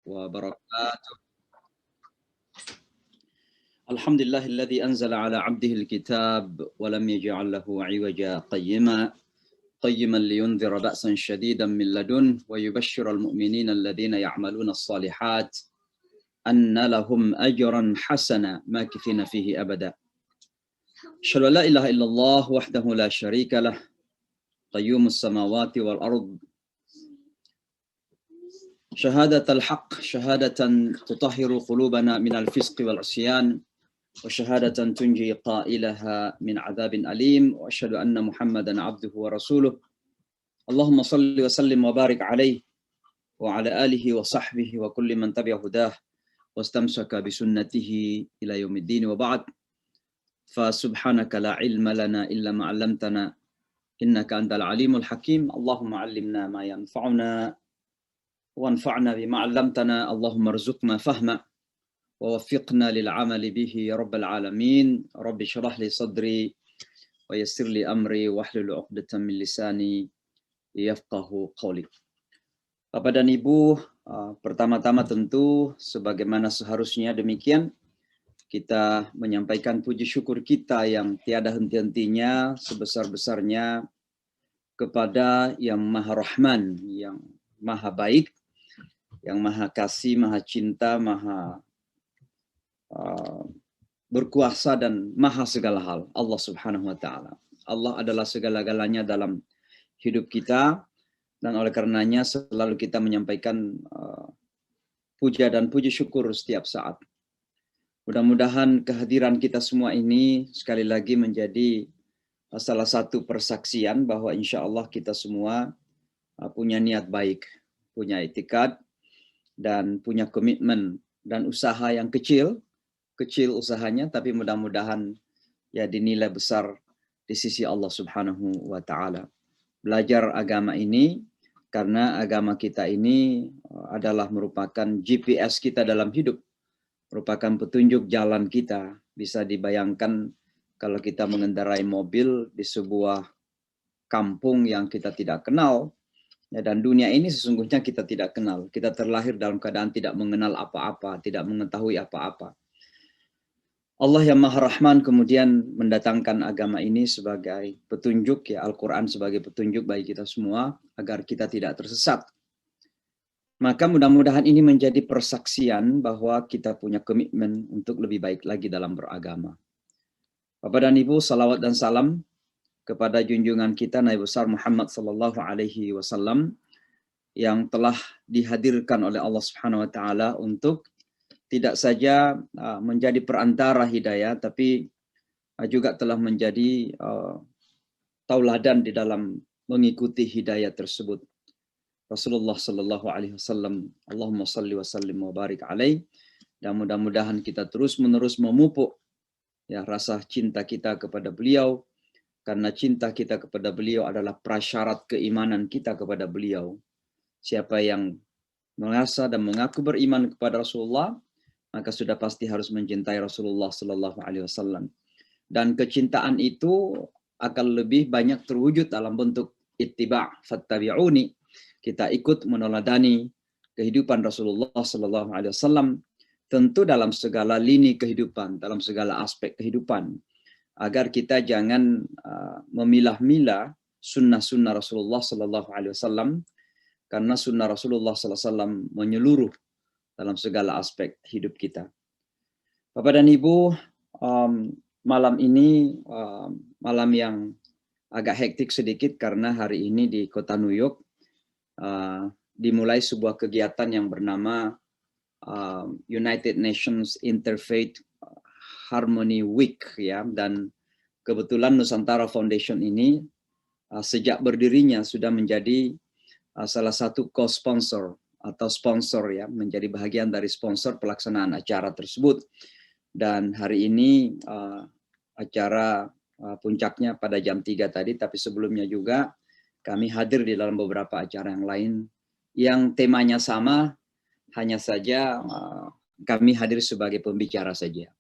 وبركاته. الحمد لله الذي أنزل على عبده الكتاب ولم يجعل له عوجا قيما لينذر بأسا شديدا من لدنه ويبشر المؤمنين الذين يعملون الصالحات أن لهم أجرا حسنا ماكثين فيه أبدا. أشهد أن لا إله إلا الله وحده لا شريك له قيوم السماوات والأرض شهادة الحق شهادة تطهر قلوبنا من الفسق والعصيان وشهادة تنجي قائلها من عذاب أليم وأشهد أن محمدا عبده ورسوله اللهم صل وسلم وبارك عليه وعلى آله وصحبه وكل من تبع هداه واستمسك بسنته إلى يوم الدين وبعد فسبحانك لا علم لنا إلا ما علمتنا إنك أنت العليم الحكيم اللهم علمنا ما ينفعنا وانفعنا بما علمتنا اللهم ارزقنا فهما ووفقنا للعمل به يا رب العالمين رب اشرح لي صدري ويسر لي أمري واحلل عقدة من لساني yafqahu qawli. Bapak dan Ibu, pertama-tama tentu sebagaimana seharusnya demikian kita menyampaikan puji syukur kita yang tiada henti-hentinya sebesar-besarnya kepada yang Maha Rahman, yang Maha Baik, yang Maha Kasih, Maha Cinta, Maha berkuasa dan Maha segala hal, Allah Subhanahu wa taala. Allah adalah segala-galanya dalam hidup kita, dan oleh karenanya selalu kita menyampaikan puja dan puji syukur setiap saat. Mudah-mudahan kehadiran kita semua ini sekali lagi menjadi salah satu persaksian bahwa insya Allah kita semua punya niat baik, punya itikad, dan punya komitmen dan usaha yang kecil usahanya, tapi mudah-mudahan ya dinilai besar di sisi Allah Subhanahu wa taala. Belajar agama ini karena agama kita ini adalah merupakan GPS kita dalam hidup, merupakan petunjuk jalan kita. Bisa dibayangkan kalau kita mengendarai mobil di sebuah kampung yang kita tidak kenal, ya, dan dunia ini sesungguhnya kita tidak kenal. Kita terlahir dalam keadaan tidak mengenal apa-apa, tidak mengetahui apa-apa. Allah yang Maha Rahman kemudian mendatangkan agama ini sebagai petunjuk, ya, Al-Quran sebagai petunjuk bagi kita semua agar kita tidak tersesat. Maka mudah-mudahan ini menjadi persaksian bahwa kita punya komitmen untuk lebih baik lagi dalam beragama. Bapak dan Ibu, salawat dan salam kepada junjungan kita Nabi besar Muhammad sallallahu alaihi wasallam yang telah dihadirkan oleh Allah Subhanahu wa taala untuk tidak saja menjadi perantara hidayah, tapi juga telah menjadi tauladan di dalam mengikuti hidayah tersebut. Rasulullah Sallallahu Alaihi Wasallam, Allahumma salli wa sallim wa barik alaih. Dan mudah-mudahan kita terus-menerus memupuk ya rasa cinta kita kepada beliau, karena cinta kita kepada beliau adalah prasyarat keimanan kita kepada beliau. Siapa yang merasa dan mengaku beriman kepada Rasulullah, maka sudah pasti harus mencintai Rasulullah Sallallahu Alaihi Wasallam. Dan kecintaan itu akan lebih banyak terwujud dalam bentuk ittiba', fattabi'uni. Kita ikut meneladani kehidupan Rasulullah Sallallahu Alaihi Wasallam, tentu dalam segala lini kehidupan, dalam segala aspek kehidupan, agar kita jangan memilah-milah sunnah-sunnah Rasulullah Sallallahu Alaihi Wasallam, karena sunnah Rasulullah Sallallahu Alaihi Wasallam menyeluruh dalam segala aspek hidup kita. Bapak dan Ibu, malam ini malam yang agak hektik sedikit karena hari ini di kota New York dimulai sebuah kegiatan yang bernama United Nations Interfaith Harmony Week, ya, dan kebetulan Nusantara Foundation ini sejak berdirinya sudah menjadi salah satu co-sponsor atau sponsor, ya, menjadi bagian dari sponsor pelaksanaan acara tersebut. Dan hari ini acara puncaknya pada jam 3 tadi, tapi sebelumnya juga kami hadir di dalam beberapa acara yang lain yang temanya sama, hanya saja kami hadir sebagai pembicara saja.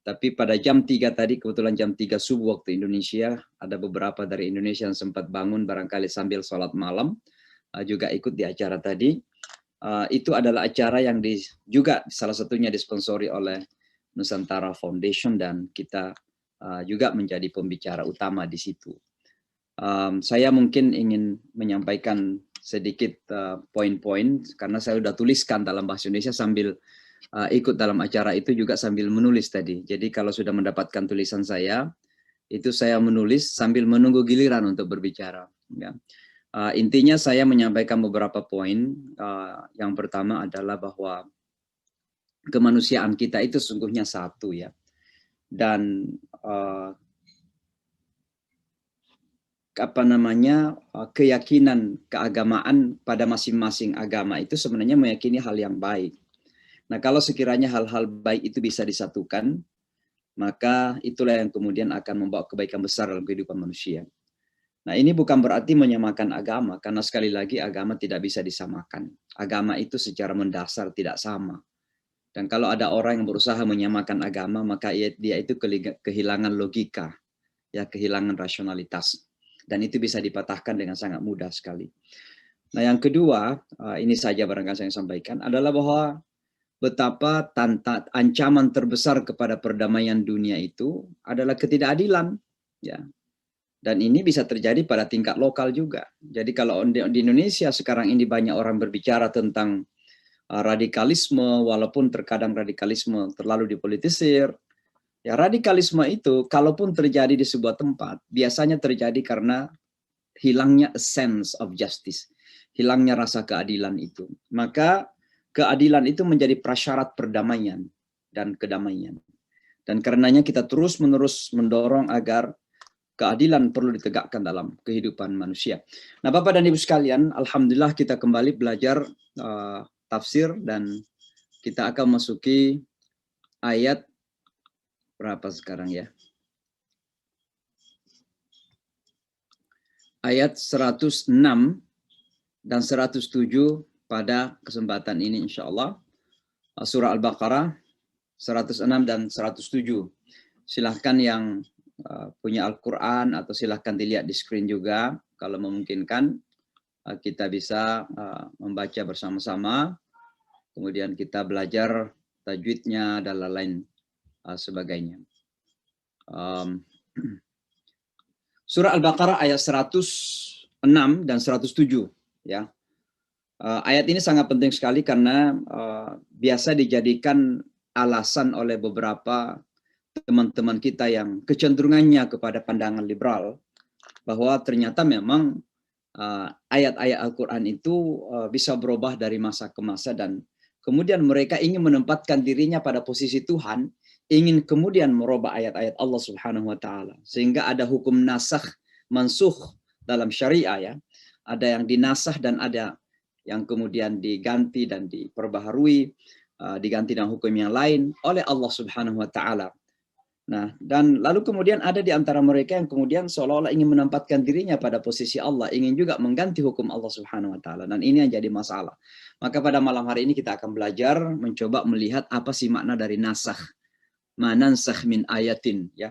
Tapi pada jam 3 tadi, kebetulan jam 3 subuh waktu Indonesia, ada beberapa dari Indonesia yang sempat bangun barangkali sambil sholat malam, juga ikut di acara tadi. Itu adalah acara yang juga salah satunya disponsori oleh Nusantara Foundation dan kita juga menjadi pembicara utama di situ. Saya mungkin ingin menyampaikan sedikit poin-poin karena saya sudah tuliskan dalam bahasa Indonesia sambil ikut dalam acara itu juga sambil menulis tadi. Jadi kalau sudah mendapatkan tulisan saya, itu saya menulis sambil menunggu giliran untuk berbicara. Ya. Intinya saya menyampaikan beberapa poin. Yang pertama adalah bahwa kemanusiaan kita itu sungguhnya satu ya. Dan keyakinan keagamaan pada masing-masing agama itu sebenarnya meyakini hal yang baik. Nah, kalau sekiranya hal-hal baik itu bisa disatukan, maka itulah yang kemudian akan membawa kebaikan besar dalam kehidupan manusia. Nah, ini bukan berarti menyamakan agama, karena sekali lagi agama tidak bisa disamakan. Agama itu secara mendasar tidak sama. Dan kalau ada orang yang berusaha menyamakan agama, maka dia itu kehilangan logika, ya, kehilangan rasionalitas. Dan itu bisa dipatahkan dengan sangat mudah sekali. Nah, yang kedua, ini saja barangkali saya sampaikan, adalah bahwa betapa ancaman terbesar kepada perdamaian dunia itu adalah ketidakadilan. Ya. Dan ini bisa terjadi pada tingkat lokal juga. Jadi kalau di Indonesia sekarang ini banyak orang berbicara tentang radikalisme, walaupun terkadang radikalisme terlalu dipolitisir. Ya, radikalisme itu kalaupun terjadi di sebuah tempat, biasanya terjadi karena hilangnya a sense of justice, hilangnya rasa keadilan itu. Maka keadilan itu menjadi prasyarat perdamaian dan kedamaian. Dan karenanya kita terus-menerus mendorong agar keadilan perlu ditegakkan dalam kehidupan manusia. Nah, Bapak dan Ibu sekalian, alhamdulillah kita kembali belajar tafsir dan kita akan masuki ayat berapa sekarang ya? Ayat 106 dan 107 pada kesempatan ini insya Allah. Surah Al-Baqarah 106 dan 107. Silahkan yang punya Al-Quran atau silahkan dilihat di screen juga. Kalau memungkinkan kita bisa membaca bersama-sama. Kemudian kita belajar tajwidnya dan lain-lain sebagainya. Surah Al-Baqarah ayat 106 dan 107 ya. Ayat ini sangat penting sekali karena biasa dijadikan alasan oleh beberapa teman-teman kita yang kecenderungannya kepada pandangan liberal bahwa ternyata memang ayat-ayat Al-Quran itu bisa berubah dari masa ke masa dan kemudian mereka ingin menempatkan dirinya pada posisi Tuhan, ingin kemudian merubah ayat-ayat Allah Subhanahu wa taala sehingga ada hukum nasakh mansukh dalam syariah ya. Ada yang dinasah dan ada yang kemudian diganti dan diperbaharui, diganti dengan hukum yang lain oleh Allah Subhanahu wa taala. Nah, dan lalu kemudian ada di antara mereka yang kemudian seolah-olah ingin menempatkan dirinya pada posisi Allah, ingin juga mengganti hukum Allah Subhanahu wa taala. Dan ini yang jadi masalah. Maka pada malam hari ini kita akan belajar mencoba melihat apa sih makna dari nasakh. Manansakh min ayatin ya.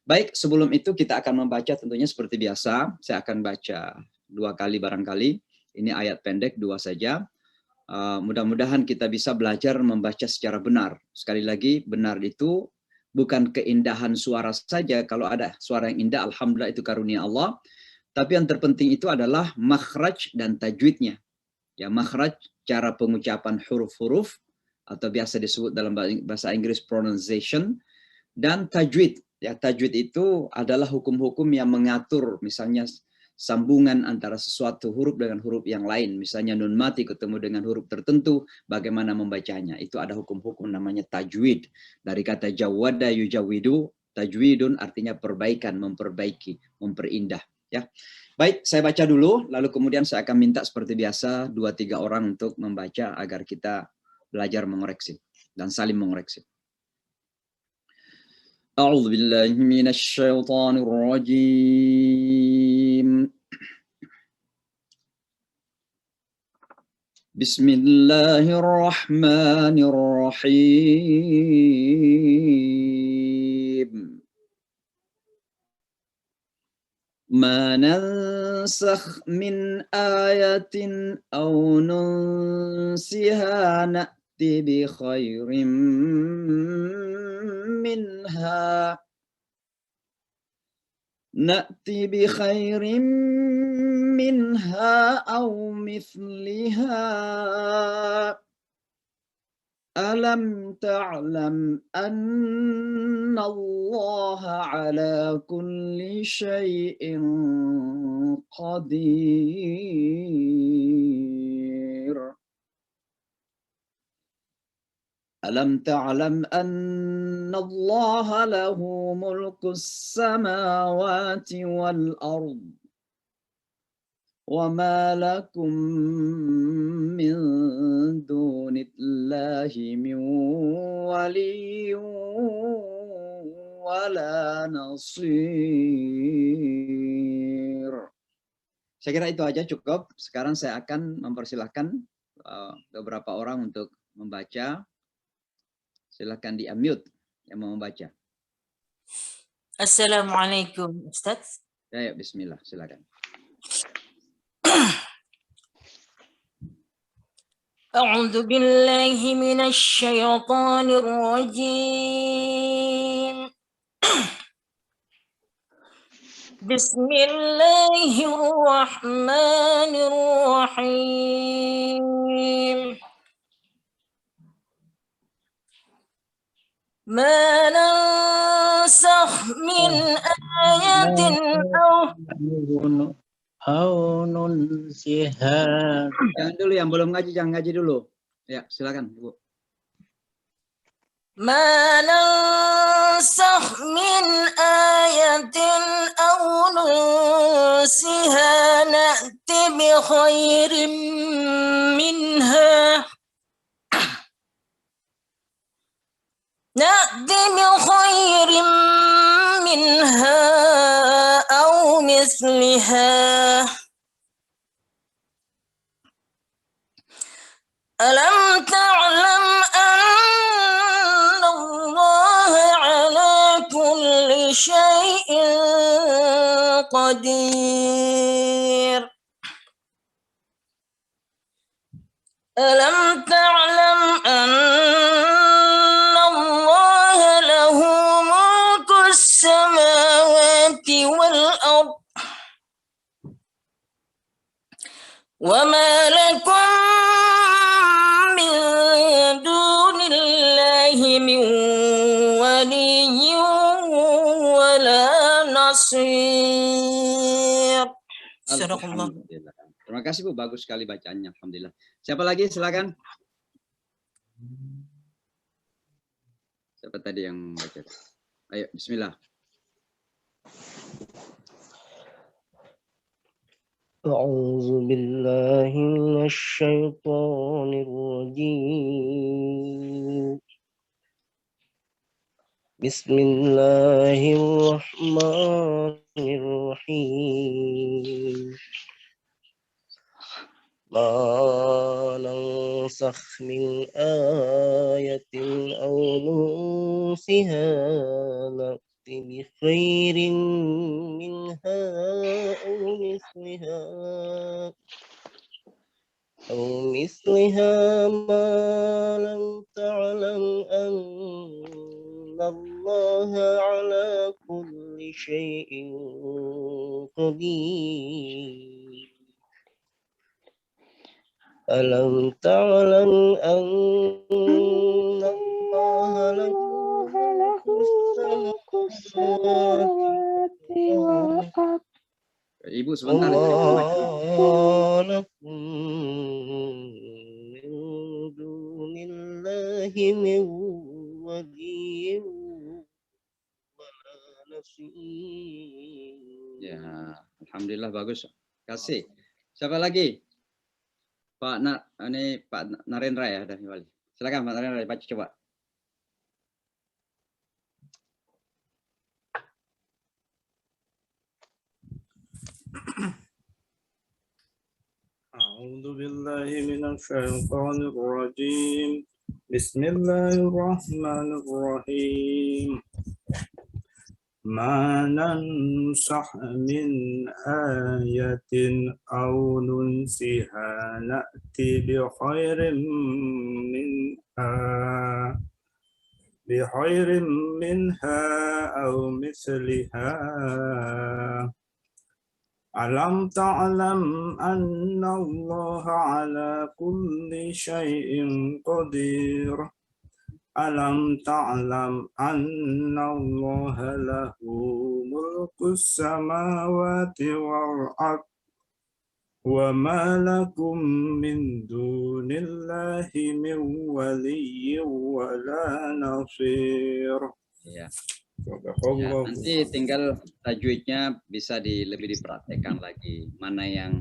Baik, sebelum itu kita akan membaca tentunya seperti biasa. Saya akan baca 2 kali barangkali. Ini ayat pendek 2 saja. Mudah-mudahan kita bisa belajar membaca secara benar. Sekali lagi, benar itu bukan keindahan suara saja. Kalau ada suara yang indah, alhamdulillah itu karunia Allah. Tapi yang terpenting itu adalah makhraj dan tajwidnya. Ya, makhraj, cara pengucapan huruf-huruf atau biasa disebut dalam bahasa Inggris pronunciation, dan tajwid. Ya, tajwid itu adalah hukum-hukum yang mengatur misalnya sambungan antara sesuatu huruf dengan huruf yang lain. Misalnya nun mati ketemu dengan huruf tertentu, bagaimana membacanya. Itu ada hukum-hukum namanya tajwid. Dari kata jawada yujawidu, tajwidun artinya perbaikan, memperbaiki, memperindah. Ya. Baik, saya baca dulu, lalu kemudian saya akan minta seperti biasa 2-3 orang untuk membaca agar kita belajar mengoreksi dan saling mengoreksi. A'udzu billahi minasy syaithanir rajim. Bismillahirrahmanirrahim. ما ننسخ من آية أو ننسها نأتي بخير منها أو مثلها ألم تعلم أن الله على كل شيء قدير ألم تعلم أن الله له ملك السماوات والأرض وما لكم من دون الله من ولي ولا نصير. Saya kira itu aja cukup. Sekarang saya akan mempersilahkan beberapa orang untuk membaca. Silahkan di-unmute yang mau membaca. Assalamualaikum, Ustaz. Ya, bismillah, silakan. A'udzu billahi minasy syaithanir rajim. Bismillahirrahmanirrahim. Ma nansakh min ayatin aw nunsiha. Jangan dulu yang belum ngaji, jangan ngaji dulu. Ya, silakan, Ibu. Ma nansakh min ayatin aw nunsiha na'ti bi khairin minha aw misliha. Alam ta'lam anna Allah ala kulli syai'in qadir. Alam ta'lam anna Allah lahu mulkus samawati wal ard wa ma lakum min dunillahi min waliyyin wala nasir. Alhamdulillah. Terima kasih Bu, bagus sekali bacaannya. Alhamdulillah. Siapa lagi? Silakan. Siapa tadi yang baca? Ayo, bismillah. A'udzu billahi minasy syaithanir rajim. Bismillahirrahmanirrahim. Ma nansakh min ayatin aw nunsiha na'ti bi khairin minha aw misliha ma lam ta'lam anna Allah ala kulli syai'in qadir. Alam ta'lam anna Allah lahu mulkus samawati wal ard. Ibu sebentar. Lakum min dunillahi min waliyyin wala nasir. Ya, alhamdulillah bagus. Kasih. Siapa lagi? Pak Narendra ya dari Wali. Silakan Pak Narendra baca coba. A'udzu billahi minasy syaithanir rajim. Bismillahirrahmanirrahim. ما ننسخ من آية أو ننسها نأتي بخير منها أو مثلها ألم تعلم أن الله على كل شيء قدير ألم تعلم أن الله له ملك السماوات والأرض وما لكم من دون الله من ولي ولا نصير. Ya. Ya, nanti tinggal tajwidnya bisa lebih dipraktekkan lagi. Mana yang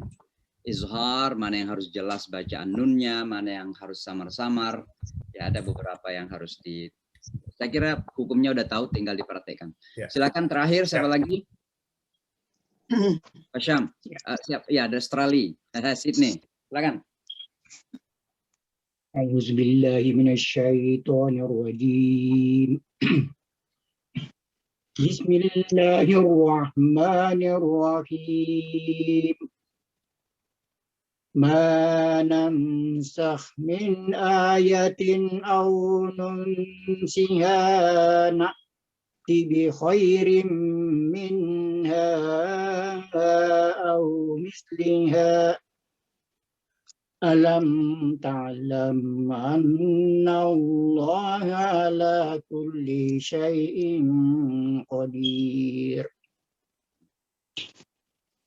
izhar, mana yang harus jelas bacaan nunnya, mana yang harus samar-samar. Ya, ada beberapa yang harus saya kira hukumnya udah tahu, tinggal dipraktekkan. Ya. Silakan terakhir, siapa lagi? Pak Syam. Siap. Ya, ada Australia. Sydney. Silakan. A'udzubillahi minasyaitonirrajim. Bismillahirrahmanirrahim. Ma nansakh min ayatin aw nunsiha na'ti bi khairin minha aw misliha. Alam ta'lam anna Allah ala kulli syai'in qadir.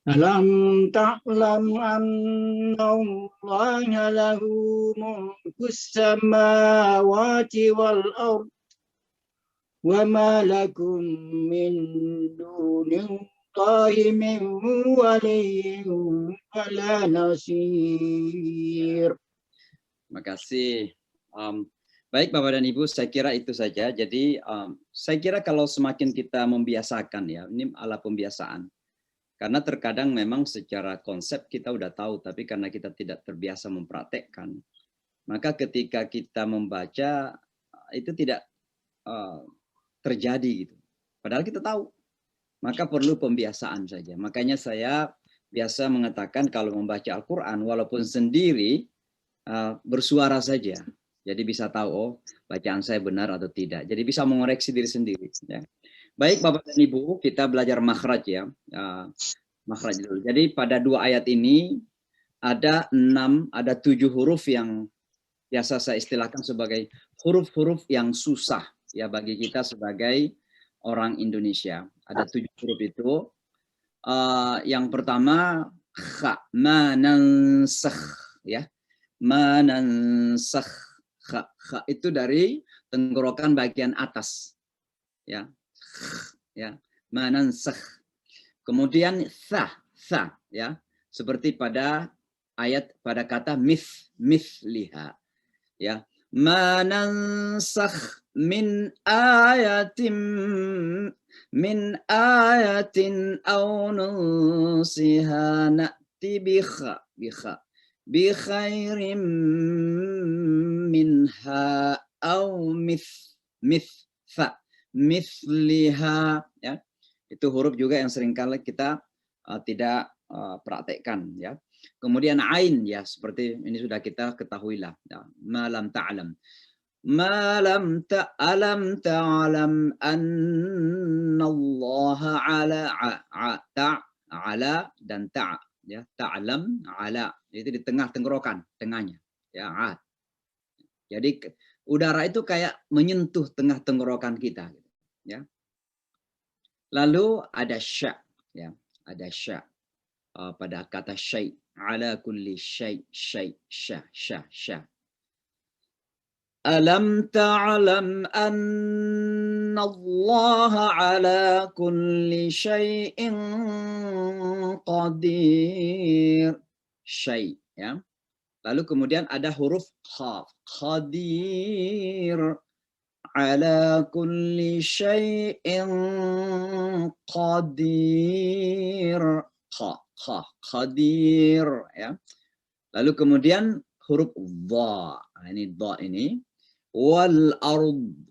Alam ta'lam anna Allah lahu mulkus samawati wal ard wa ma lakum min dunillahi min waliyyin wala nasir. Terima kasih. Baik Bapak dan Ibu, saya kira itu saja. Jadi saya kira kalau semakin kita membiasakan, ya, ini ala pembiasaan. Karena terkadang memang secara konsep kita udah tahu, tapi karena kita tidak terbiasa mempraktekkan, maka ketika kita membaca itu tidak terjadi gitu. Padahal kita tahu. Maka perlu pembiasaan saja. Makanya saya biasa mengatakan kalau membaca Al-Quran, walaupun sendiri, bersuara saja. Jadi bisa tahu, oh bacaan saya benar atau tidak. Jadi bisa mengoreksi diri sendiri. Ya. Baik Bapak dan Ibu, kita belajar makhraj ya. Makhraj dulu. Jadi pada 2 ayat ini ada 7 huruf yang biasa saya istilahkan sebagai huruf-huruf yang susah ya bagi kita sebagai orang Indonesia. Ada 7 huruf itu. Yang pertama kha, manansakh ya. Manansakh. Kha itu dari tenggorokan bagian atas. Ya. Ya, manansakh. Kemudian tha ya. Seperti pada kata mithliha. Ya. Manansakh min ayatin aw nunsiha na'ti bi khairin minha aw mithliha ya. Itu huruf juga yang seringkali kita tidak praktekkan ya. Kemudian ain ya, seperti ini sudah kita ketahui lah ya. Malam ta'lam. Malam ta'lam ta'lam annallaha ala dan ta ya, ta'lam ala. Itu di tengah tenggorokan, tengahnya ya. Jadi udara itu kayak menyentuh tengah tenggorokan kita ya. Lalu ada sya ya, ada sya pada kata syai, ala kulli syai, sya. Alam ta'lam anna Allah ala kulli syai'in qadir. Syai ya. Lalu kemudian ada huruf qaf, qadir. Ala kulli syai'in qadir. Qadir ya. Lalu kemudian huruf dha. Ini dha ini. Wal ard.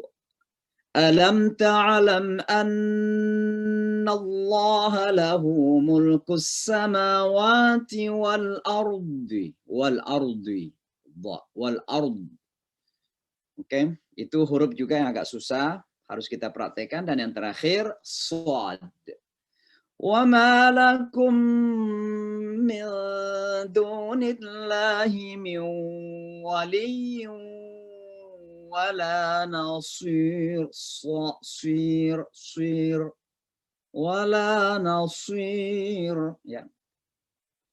Alam ta'lam anna Allah lahu mulkus samawati wal ardi. Oke, itu huruf juga yang agak susah, harus kita praktekkan. Dan yang terakhir, shad. Wa ma lakum min dunillahi min waliyyin wala nasir, wala nasir. Ya.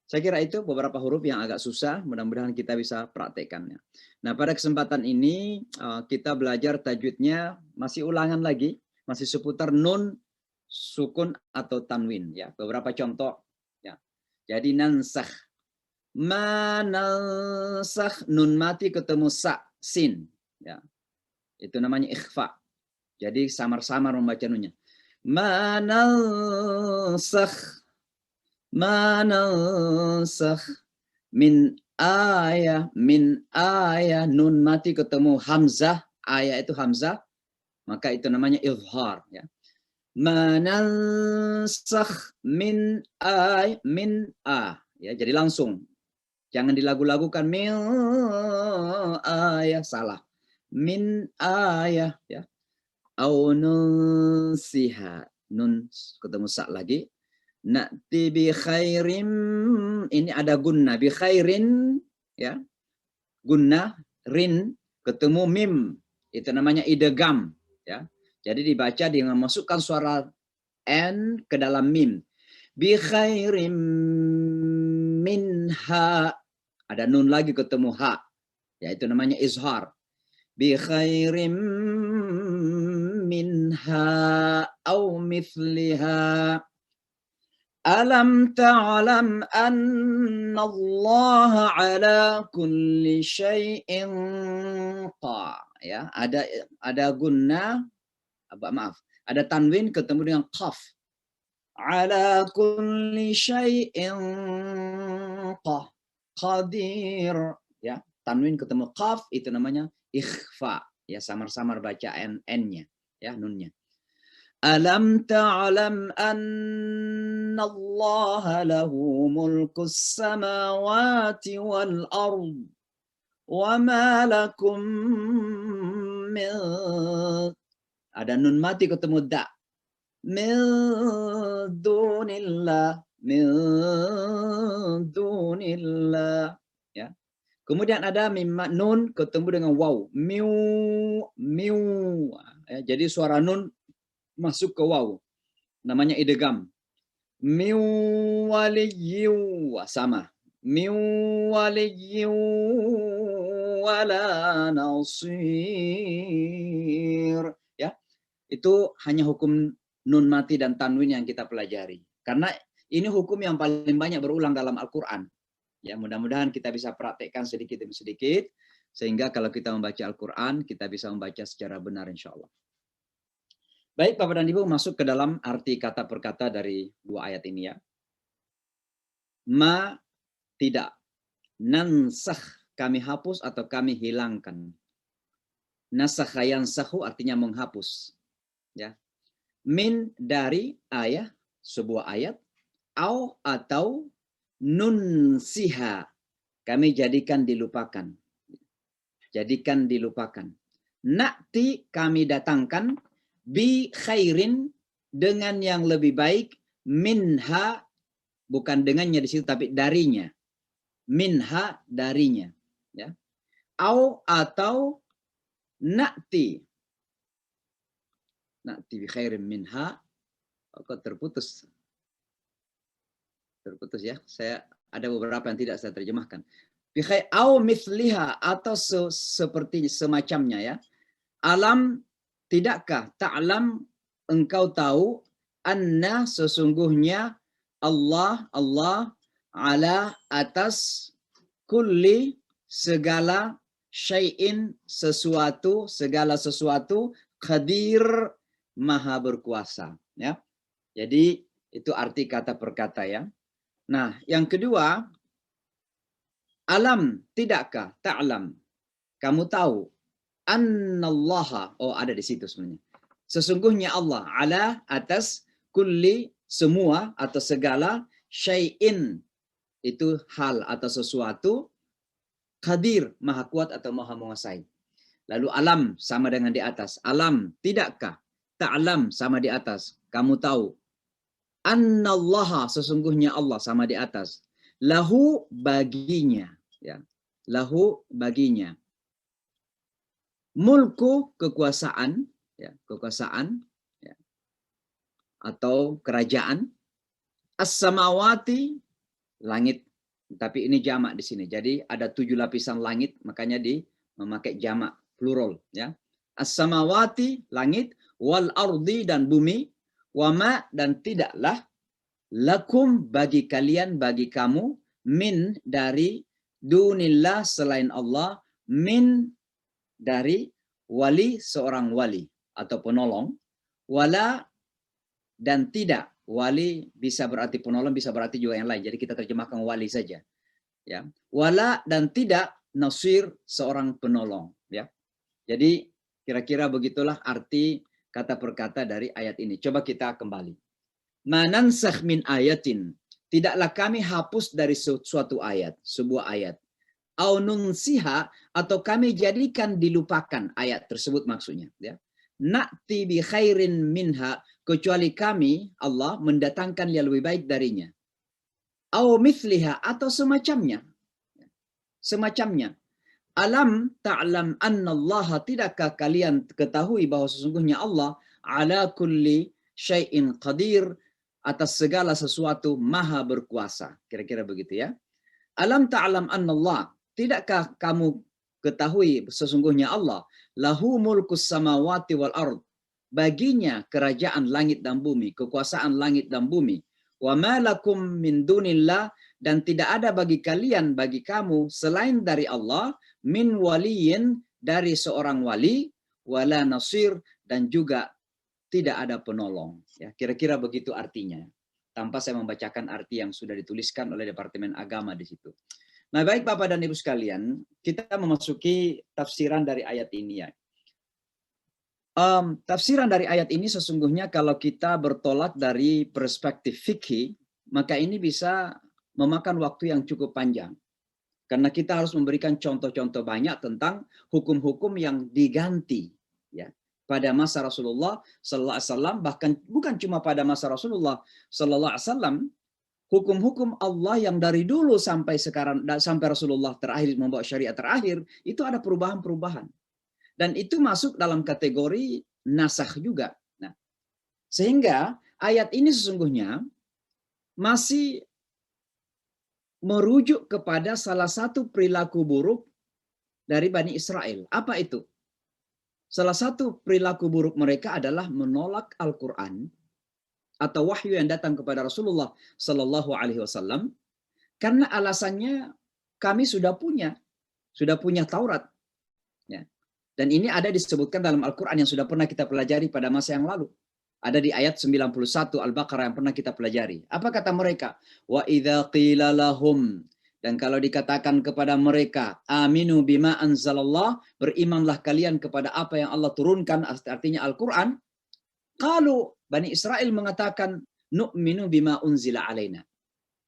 Saya kira itu beberapa huruf yang agak susah, mudah-mudahan kita bisa praktekkannya. Nah, pada kesempatan ini kita belajar tajwidnya, masih ulangan lagi, masih seputar nun, sukun atau tanwin. Ya, beberapa contoh. Ya. Jadi nansakh, manansakh, nun mati ketemu sa, sin. Ya, itu namanya ikhfa. Jadi samar-samar membaca nunnya. Manansakh min ayah, nun mati ketemu hamzah, ayah itu hamzah, maka itu namanya izhar. Ya. Manansakh min ya, jadi langsung, jangan dilagu-lagukan min ayah, salah. Min ayah, ya. Au nunsiha, nun ketemu sa lagi. Na'ti bi khairim, ini ada gunna, bi khairin, ya. Gunna, rin ketemu mim, itu namanya idgham, ya. Jadi dibaca dengan memasukkan suara n ke dalam mim. Bi khairim minha, ada nun lagi ketemu ha, ya, itu namanya izhar. Bi khairim minha au mithliha. Alam ta'lam anna Allah ala kulli syai'in qa. Ya, ada gunna, ada tanwin ketemu dengan qaf. Ala kulli syai'in qadir. Ya, tanwin ketemu qaf, itu namanya ikhfa. Ya, samar-samar baca n-nya, ya, nunnya. Alam ta'lam anna Allah lahu mulkus samawati wal ard wa ma lakum min, ada nun mati ketemu da, min dunillah, ya. Kemudian ada mim nun ketemu dengan waw, miu, ya, jadi suara nun masuk ke waw, namanya idgham. Miu waliyyu, sama. Miu waliyyu wala nasir. Ya, itu hanya hukum nun mati dan tanwin yang kita pelajari. Karena ini hukum yang paling banyak berulang dalam Al-Quran. Ya, mudah-mudahan kita bisa praktekkan sedikit demi sedikit, sehingga kalau kita membaca Al-Quran, kita bisa membaca secara benar insya Allah. Baik, Bapak dan Ibu, masuk ke dalam arti kata per kata dari dua ayat ini, ya. Ma, tidak. Nansakh, kami hapus atau kami hilangkan. Nasakha yansakhu artinya menghapus. Ya. Min, dari, ayah, sebuah ayat. Au, atau nunsiha, kami jadikan dilupakan. Jadikan dilupakan. Na'ti, kami datangkan. Bi khairin, dengan yang lebih baik. Minha, bukan dengannya di situ tapi darinya. Minha, darinya. Ya. Au, atau na'ti. Na'ti bi khairin minha. Kok terputus? Terputus, ya. Saya ada beberapa yang tidak saya terjemahkan. Bi khair au mithliha, atau seperti semacamnya, ya. Alam, tidakkah, ta'lam, engkau tahu, anna, sesungguhnya, Allah ala, atas, kulli, segala, syai'in, sesuatu, segala sesuatu, qadir, maha berkuasa. Ya. Jadi itu arti kata per kata, ya. Nah, yang kedua, alam, tidakkah, ta'lam, kamu tahu, annallaha, oh ada di situ sebenarnya. Sesungguhnya Allah ala atas kulli semua atau segala syai'in itu hal atau sesuatu, qadir maha kuat atau maha menguasai. Lalu alam sama dengan di atas. Alam tidakkah? Ta'lam sama di atas. Kamu tahu. Annallaha sesungguhnya Allah sama di atas. Lahu baginya, ya. Lahu baginya. Mulku kekuasaan, ya, kekuasaan, ya. Atau kerajaan. As-samawati langit, tapi ini jamak di sini. Jadi ada 7 lapisan langit, makanya memakai jamak plural, ya. As-samawati langit, wal ardi dan bumi, wama dan tidaklah lakum bagi kalian, bagi kamu, min dari dunillah selain Allah, min dari wali seorang wali atau penolong, wala dan tidak. Wali bisa berarti penolong, bisa berarti juga yang lain. Jadi kita terjemahkan wali saja. Ya. Wala dan tidak nasir seorang penolong. Ya. Jadi kira-kira begitulah arti kata per kata dari ayat ini. Coba kita kembali. Manansakh min ayatin. Tidaklah kami hapus dari suatu ayat, sebuah ayat. Au nunsiha atau kami jadikan dilupakan ayat tersebut maksudnya. Ya. Na'ti bi khairin minha, kecuali kami Allah mendatangkan yang lebih baik darinya. Au mithliha atau semacamnya. Semacamnya. Alam ta'lam annallaha, tidakkah kalian ketahui bahwa sesungguhnya Allah ala kulli syai'in qadir, atas segala sesuatu maha berkuasa. Kira-kira begitu ya. Alam ta'lam annallah, tidakkah kamu ketahui sesungguhnya Allah lahu mulkus samawati wal ard, baginya kerajaan langit dan bumi, kekuasaan langit dan bumi. Wa ma lakum min dunillah, dan tidak ada bagi kalian, bagi kamu selain dari Allah, min waliyin dari seorang wali, wala nasir dan juga tidak ada penolong. Ya, kira-kira begitu artinya. Tanpa saya membacakan arti yang sudah dituliskan oleh Departemen Agama di situ. Nah, baik Bapak dan Ibu sekalian, kita memasuki tafsiran dari ayat ini ya. Tafsiran dari ayat ini sesungguhnya kalau kita bertolak dari perspektif fikih, maka ini bisa memakan waktu yang cukup panjang. Karena kita harus memberikan contoh-contoh banyak tentang hukum-hukum yang diganti ya pada masa Rasulullah sallallahu alaihi wasallam, bahkan bukan cuma pada masa Rasulullah sallallahu alaihi wasallam, hukum-hukum Allah yang dari dulu sampai sekarang, sampai Rasulullah terakhir membawa syariat terakhir, itu ada perubahan-perubahan. Dan itu masuk dalam kategori nasakh juga. Nah, sehingga ayat ini sesungguhnya masih merujuk kepada salah satu perilaku buruk dari Bani Israel. Apa itu? Salah satu perilaku buruk mereka adalah menolak Al-Quran atau wahyu yang datang kepada Rasulullah Sallallahu Alaihi Wasallam, karena alasannya kami sudah punya Taurat, ya. Dan ini ada disebutkan dalam Al-Quran yang sudah pernah kita pelajari pada masa yang lalu. Ada di ayat 91 Al-Baqarah yang pernah kita pelajari. Apa kata mereka? Wa idza qila lahum, dan kalau dikatakan kepada mereka, aminu bima anzalallah, berimanlah kalian kepada apa yang Allah turunkan, artinya Al-Quran. Qalu, Bani Israel mengatakan, nu'minu bima unzila alaina.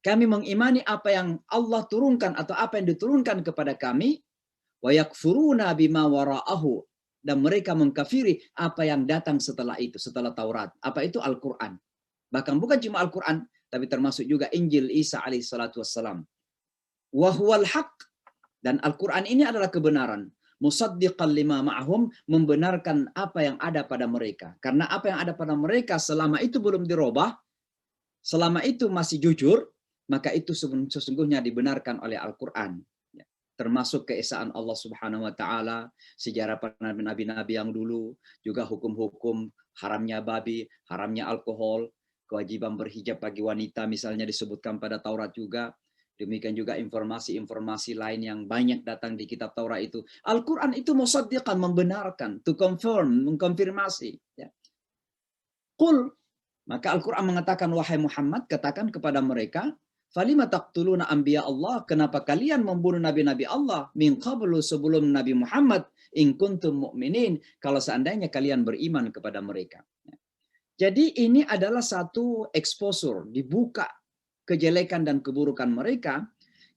Kami mengimani apa yang Allah turunkan atau apa yang diturunkan kepada kami, wa yakfuruna bima wara'ahu, dan mereka mengkafiri apa yang datang setelah itu, setelah Taurat. Apa itu? Al-Quran. Bahkan bukan cuma Al-Quran, tapi termasuk juga Injil Isa alaihi salatu wassalam. Wa huwal haq, dan Al-Quran ini adalah kebenaran. Musaddiqan lima ma'hum, membenarkan apa yang ada pada mereka. Karena apa yang ada pada mereka selama itu belum dirubah, selama itu masih jujur, maka itu sesungguhnya dibenarkan oleh Al-Quran. Ya. Termasuk keesaan Allah Subhanahu wa taala, sejarah para nabi-nabi yang dulu, juga hukum-hukum haramnya babi, haramnya alkohol, kewajiban berhijab bagi wanita misalnya disebutkan pada Taurat juga. Demikian juga informasi-informasi lain yang banyak datang di kitab Taurat itu. Al-Quran itu musaddiqan, membenarkan, to confirm, mengkonfirmasi. Ya. Qul, maka Al-Quran mengatakan, wahai Muhammad, katakan kepada mereka, Falima taqtuluna anbiya Allah? Kenapa kalian membunuh nabi-nabi Allah min qablu sebelum Nabi Muhammad in kuntum mu'minin, kalau seandainya kalian beriman kepada mereka. Jadi ini adalah satu exposure, dibuka kejelekan dan keburukan mereka,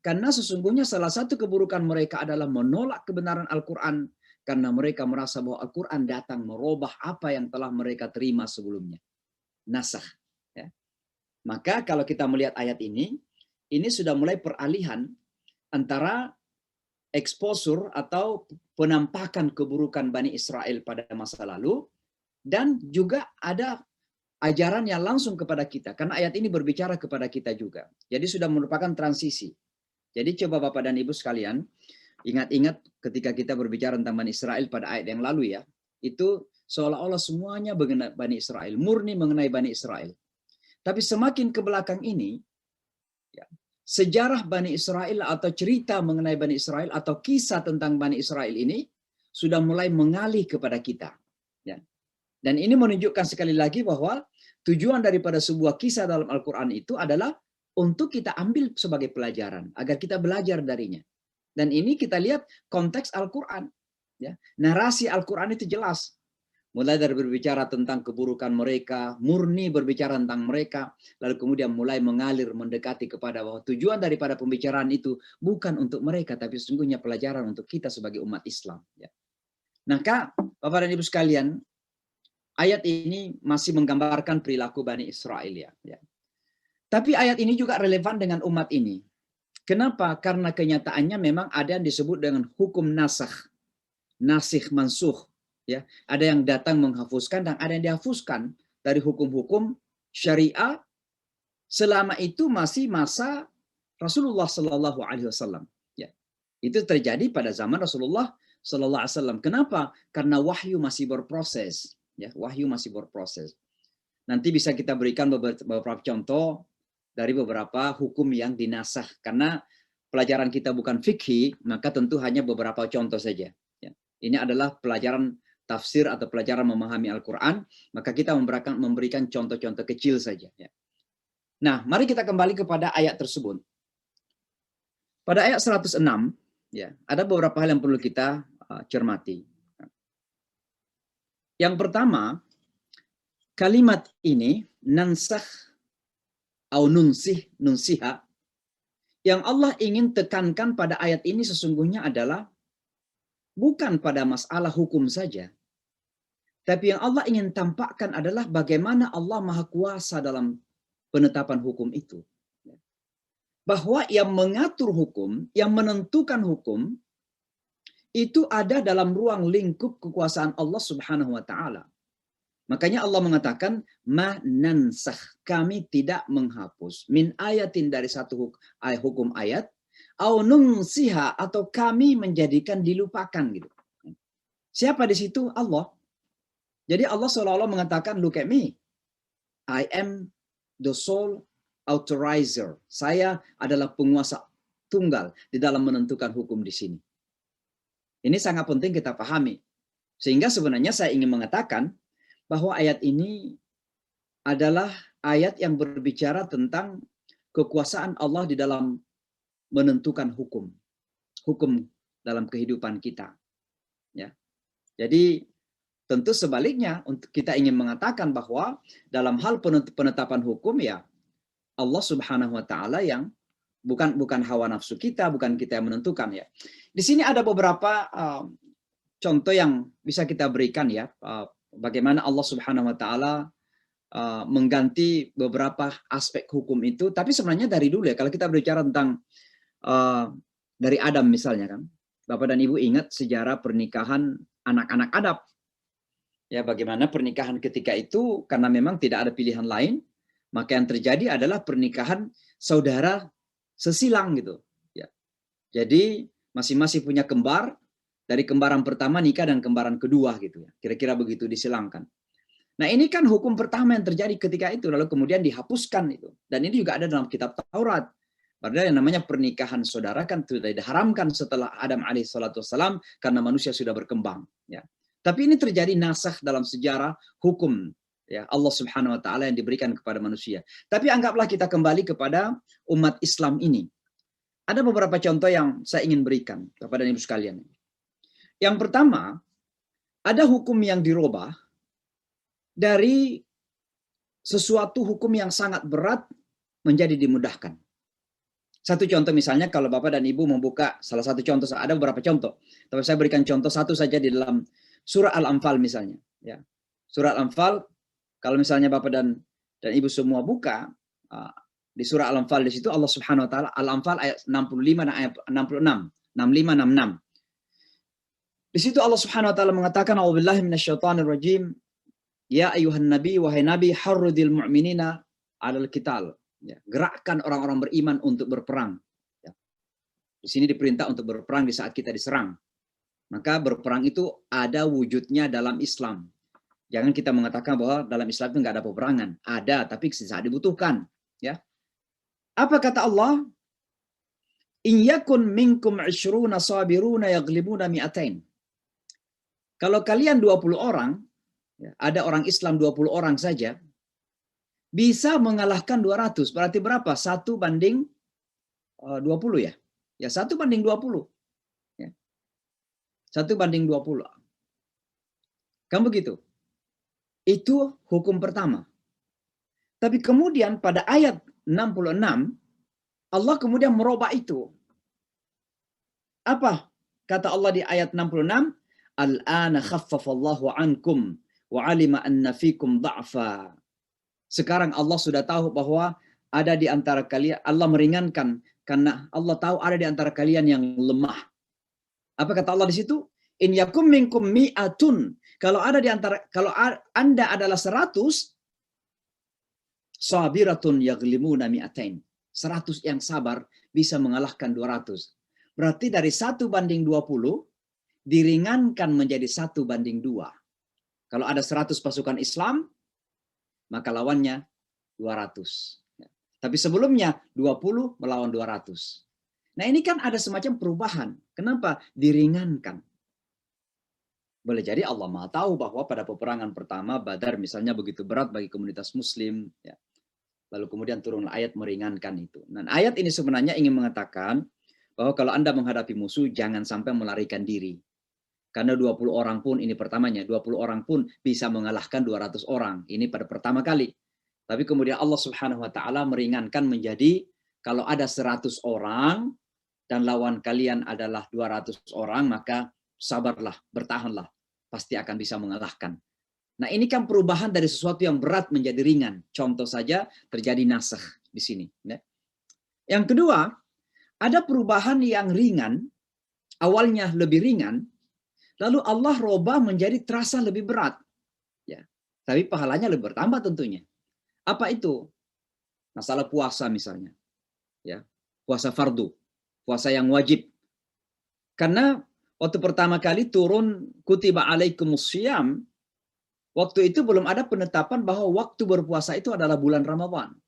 karena sesungguhnya salah satu keburukan mereka adalah menolak kebenaran Al-Quran, karena mereka merasa bahwa Al-Quran datang merubah apa yang telah mereka terima sebelumnya. Nasakh. Ya. Maka kalau kita melihat ayat ini sudah mulai peralihan antara exposure atau penampakan keburukan Bani Israel pada masa lalu, dan juga ada ajaran yang langsung kepada kita, karena ayat ini berbicara kepada kita juga. Jadi sudah merupakan transisi. Jadi coba Bapak dan Ibu sekalian, ingat-ingat ketika kita berbicara tentang Bani Israel pada ayat yang lalu ya, itu seolah-olah semuanya mengenai Bani Israel, murni mengenai Bani Israel. Tapi semakin ke belakang ini, ya, sejarah Bani Israel atau cerita mengenai Bani Israel atau kisah tentang Bani Israel ini sudah mulai mengalih kepada kita. Ya. Dan ini menunjukkan sekali lagi bahwa tujuan daripada sebuah kisah dalam Al-Quran itu adalah untuk kita ambil sebagai pelajaran, agar kita belajar darinya. Dan ini kita lihat konteks Al-Quran. Ya. Narasi Al-Quran itu jelas. Mulai dari berbicara tentang keburukan mereka, murni berbicara tentang mereka, lalu kemudian mulai mengalir mendekati kepada bahwa tujuan daripada pembicaraan itu bukan untuk mereka, tapi sesungguhnya pelajaran untuk kita sebagai umat Islam. Ya. Nah, Bapak dan Ibu sekalian, ayat ini masih menggambarkan perilaku Bani Israel ya. Tapi ayat ini juga relevan dengan umat ini. Kenapa? Karena kenyataannya memang ada yang disebut dengan hukum nasakh, nasikh mansukh. Ya, ada yang datang menghapuskan dan ada yang dihapuskan dari hukum-hukum syariah selama itu masih masa Rasulullah Sallallahu Alaihi Wasallam. Ya, itu terjadi pada zaman Rasulullah Sallallahu Alaihi Wasallam. Kenapa? Karena wahyu masih berproses. Ya, wahyu masih berproses. Nanti bisa kita berikan beberapa contoh dari beberapa hukum yang dinasah. Karena pelajaran kita bukan fikih, maka tentu hanya beberapa contoh saja. Ya. Ini adalah pelajaran tafsir atau pelajaran memahami Al-Quran, maka kita memberikan contoh-contoh kecil saja. Ya. Nah, mari kita kembali kepada ayat tersebut. Pada ayat 106, ya, ada beberapa hal yang perlu kita cermati. Yang pertama, kalimat ini, nansakh atau nunsiha, yang Allah ingin tekankan pada ayat ini sesungguhnya adalah bukan pada masalah hukum saja. Tapi yang Allah ingin tampakkan adalah bagaimana Allah Maha Kuasa dalam penetapan hukum itu. Bahwa yang mengatur hukum, yang menentukan hukum, itu ada dalam ruang lingkup kekuasaan Allah Subhanahu wa Ta'ala. Makanya Allah mengatakan, ma nansakh, kami tidak menghapus min ayatin dari satu hukum ayat, au nunsiha, atau kami menjadikan dilupakan gitu. Siapa di situ? Allah. Jadi Allah seolah-olah mengatakan, look at me. I am the sole authorizer. Saya adalah penguasa tunggal di dalam menentukan hukum di sini. Ini sangat penting kita pahami. Sehingga sebenarnya saya ingin mengatakan bahwa ayat ini adalah ayat yang berbicara tentang kekuasaan Allah di dalam menentukan hukum. Hukum dalam kehidupan kita. Ya. Jadi tentu sebaliknya, untuk kita ingin mengatakan bahwa dalam hal penetapan hukum ya Allah Subhanahu wa Ta'ala yang bukan hawa nafsu kita, bukan kita yang menentukan ya. Di sini ada beberapa contoh yang bisa kita berikan ya, bagaimana Allah Subhanahu wa Ta'ala mengganti beberapa aspek hukum itu. Tapi sebenarnya dari dulu ya, kalau kita berbicara tentang dari Adam misalnya kan, Bapak dan Ibu ingat sejarah pernikahan anak-anak Adam. Ya, bagaimana pernikahan ketika itu karena memang tidak ada pilihan lain, maka yang terjadi adalah pernikahan saudara sesilang gitu. Ya. Jadi masing-masing punya kembar, dari kembaran pertama nikah dan kembaran kedua gitu ya. Kira-kira begitu disilangkan. Nah, ini kan hukum pertama yang terjadi ketika itu, lalu kemudian dihapuskan itu. Dan ini juga ada dalam kitab Taurat. Padahal yang namanya pernikahan saudara kan sudah diharamkan setelah Adam alaihissalam karena manusia sudah berkembang. Ya. Tapi ini terjadi nasakh dalam sejarah hukum ya Allah Subhanahu wa taala yang diberikan kepada manusia. Tapi anggaplah kita kembali kepada umat Islam ini. Ada beberapa contoh yang saya ingin berikan kepada ibu sekalian. Yang pertama, ada hukum yang dirubah dari sesuatu hukum yang sangat berat menjadi dimudahkan. Satu contoh misalnya kalau Bapak dan Ibu membuka salah satu contoh, ada beberapa contoh. Tapi saya berikan contoh satu saja di dalam surah Al-Anfal misalnya. Ya. Surah Al-Anfal, kalau misalnya Bapak dan Ibu semua buka, di surah Al-Anfal di situ Allah Subhanahu wa taala, Al-Anfal ayat 65 dan ayat 66, 65 66. Di situ Allah Subhanahu wa taala mengatakan a'udzubillahi minasyaitonir rajim, ya ayuhan nabi wahai nabi harrudil mu'minina 'alal qital. Ya, gerakkan orang-orang beriman untuk berperang. Ya. Di sini diperintah untuk berperang di saat kita diserang. Maka berperang itu ada wujudnya dalam Islam. Jangan kita mengatakan bahwa dalam Islam itu nggak ada peperangan. Ada, tapi saat dibutuhkan. Ya. Apa kata Allah? In yakun minkum 'ishruna sabiruna yaghlibuna mi'atain. Kalau kalian 20 orang, ya, ada orang Islam 20 orang saja, bisa mengalahkan 200. Berarti berapa? 1 banding 20 ya? Ya 1 banding 20. Ya. 1 banding 20. Kan begitu? Itu hukum pertama. Tapi kemudian pada ayat 66, Allah kemudian merubah itu. Apa kata Allah di ayat 66? Al-ana khaffafallahu ankum wa alima anna fikum dha'fa. Sekarang Allah sudah tahu bahwa ada di antara kalian, Allah meringankan karena Allah tahu ada di antara kalian yang lemah. Apa kata Allah di situ? In yakum minkum mi'atun. Kalau Anda adalah 100, sabiratun yaglimuna mi'atain. 100 yang sabar bisa mengalahkan 200. Berarti dari 1 banding 20 diringankan menjadi 1 banding 2. Kalau ada 100 pasukan Islam, maka lawannya 200. Tapi sebelumnya 20 melawan 200. Nah ini kan ada semacam perubahan. Kenapa? Diringankan. Boleh jadi Allah Maha tahu bahwa pada peperangan pertama Badar misalnya begitu berat bagi komunitas Muslim. Ya. Lalu kemudian turun ayat meringankan itu. Dan ayat ini sebenarnya ingin mengatakan bahwa kalau Anda menghadapi musuh jangan sampai melarikan diri. Karena 20 orang pun, ini pertamanya, 20 orang pun bisa mengalahkan 200 orang. Ini pada pertama kali. Tapi kemudian Allah Subhanahu wa taala meringankan menjadi kalau ada 100 orang dan lawan kalian adalah 200 orang, maka sabarlah, bertahanlah. Pasti akan bisa mengalahkan. Nah, ini kan perubahan dari sesuatu yang berat menjadi ringan. Contoh saja terjadi nasakh di sini, ya. Yang kedua, ada perubahan yang ringan, awalnya lebih ringan, lalu Allah robah menjadi terasa lebih berat. Ya. Tapi pahalanya lebih bertambah tentunya. Apa itu? Masalah puasa misalnya. Ya. Puasa fardu. Puasa yang wajib. Karena waktu pertama kali turun kutiba alaikumus syiyam, waktu itu belum ada penetapan bahwa waktu berpuasa itu adalah bulan Ramadan.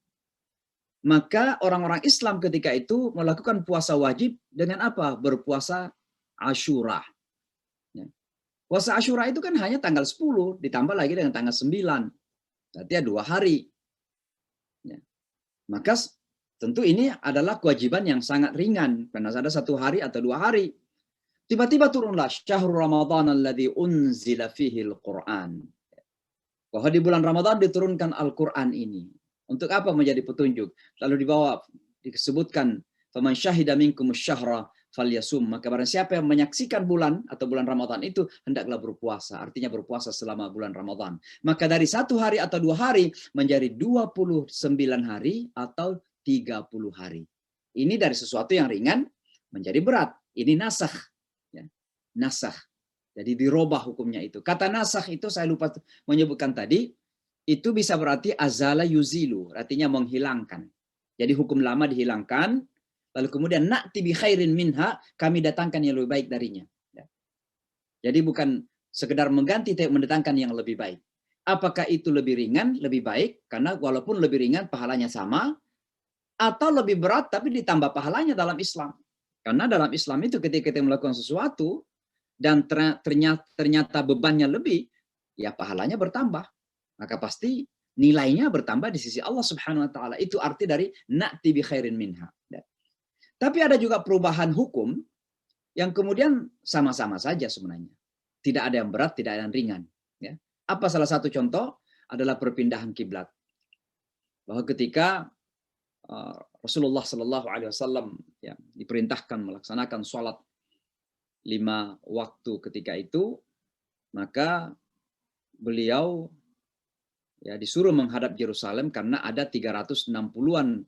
Maka orang-orang Islam ketika itu melakukan puasa wajib dengan apa? Berpuasa Asyura. Puasa Asyura itu kan hanya tanggal 10, ditambah lagi dengan tanggal 9. Berarti ya 2 hari. Ya. Maka tentu ini adalah kewajiban yang sangat ringan. Karena ada 1 hari atau 2 hari. Tiba-tiba turunlah syahrul Ramadan alladzi unzila fihi al-Qur'an. Bahwa di bulan Ramadan diturunkan Al-Quran ini. Untuk apa menjadi petunjuk? Lalu disebutkan, faman syahida minkumus syahra falyasum. Maka barang siapa yang menyaksikan bulan atau bulan Ramadan itu hendaklah berpuasa. Artinya berpuasa selama bulan Ramadan. Maka dari 1 hari atau 2 hari menjadi 29 hari atau 30 hari. Ini dari sesuatu yang ringan menjadi berat. Ini nasakh. Ya. Nasakh. Jadi dirubah hukumnya itu. Kata nasakh itu saya lupa menyebutkan tadi. Itu bisa berarti azala yuzilu. Artinya menghilangkan. Jadi hukum lama dihilangkan. Lalu kemudian na'ti bi khairin minha, kami datangkan yang lebih baik darinya. Ya. Jadi bukan sekedar mengganti, tapi mendatangkan yang lebih baik. Apakah itu lebih ringan, lebih baik? Karena walaupun lebih ringan, pahalanya sama. Atau lebih berat, tapi ditambah pahalanya dalam Islam. Karena dalam Islam itu ketika kita melakukan sesuatu, dan ternyata bebannya lebih, ya pahalanya bertambah. maka pasti nilainya bertambah di sisi Allah Subhanahu wa taala. Itu arti dari na'ti bi khairin minha. Tapi ada juga perubahan hukum yang kemudian sama-sama saja sebenarnya. Tidak ada yang berat, tidak ada yang ringan. Ya. Apa salah satu contoh? Adalah perpindahan kiblat. Bahwa ketika Rasulullah Shallallahu Alaihi Wasallam ya, diperintahkan melaksanakan sholat 5 waktu ketika itu, maka beliau ya disuruh menghadap Yerusalem karena ada 360-an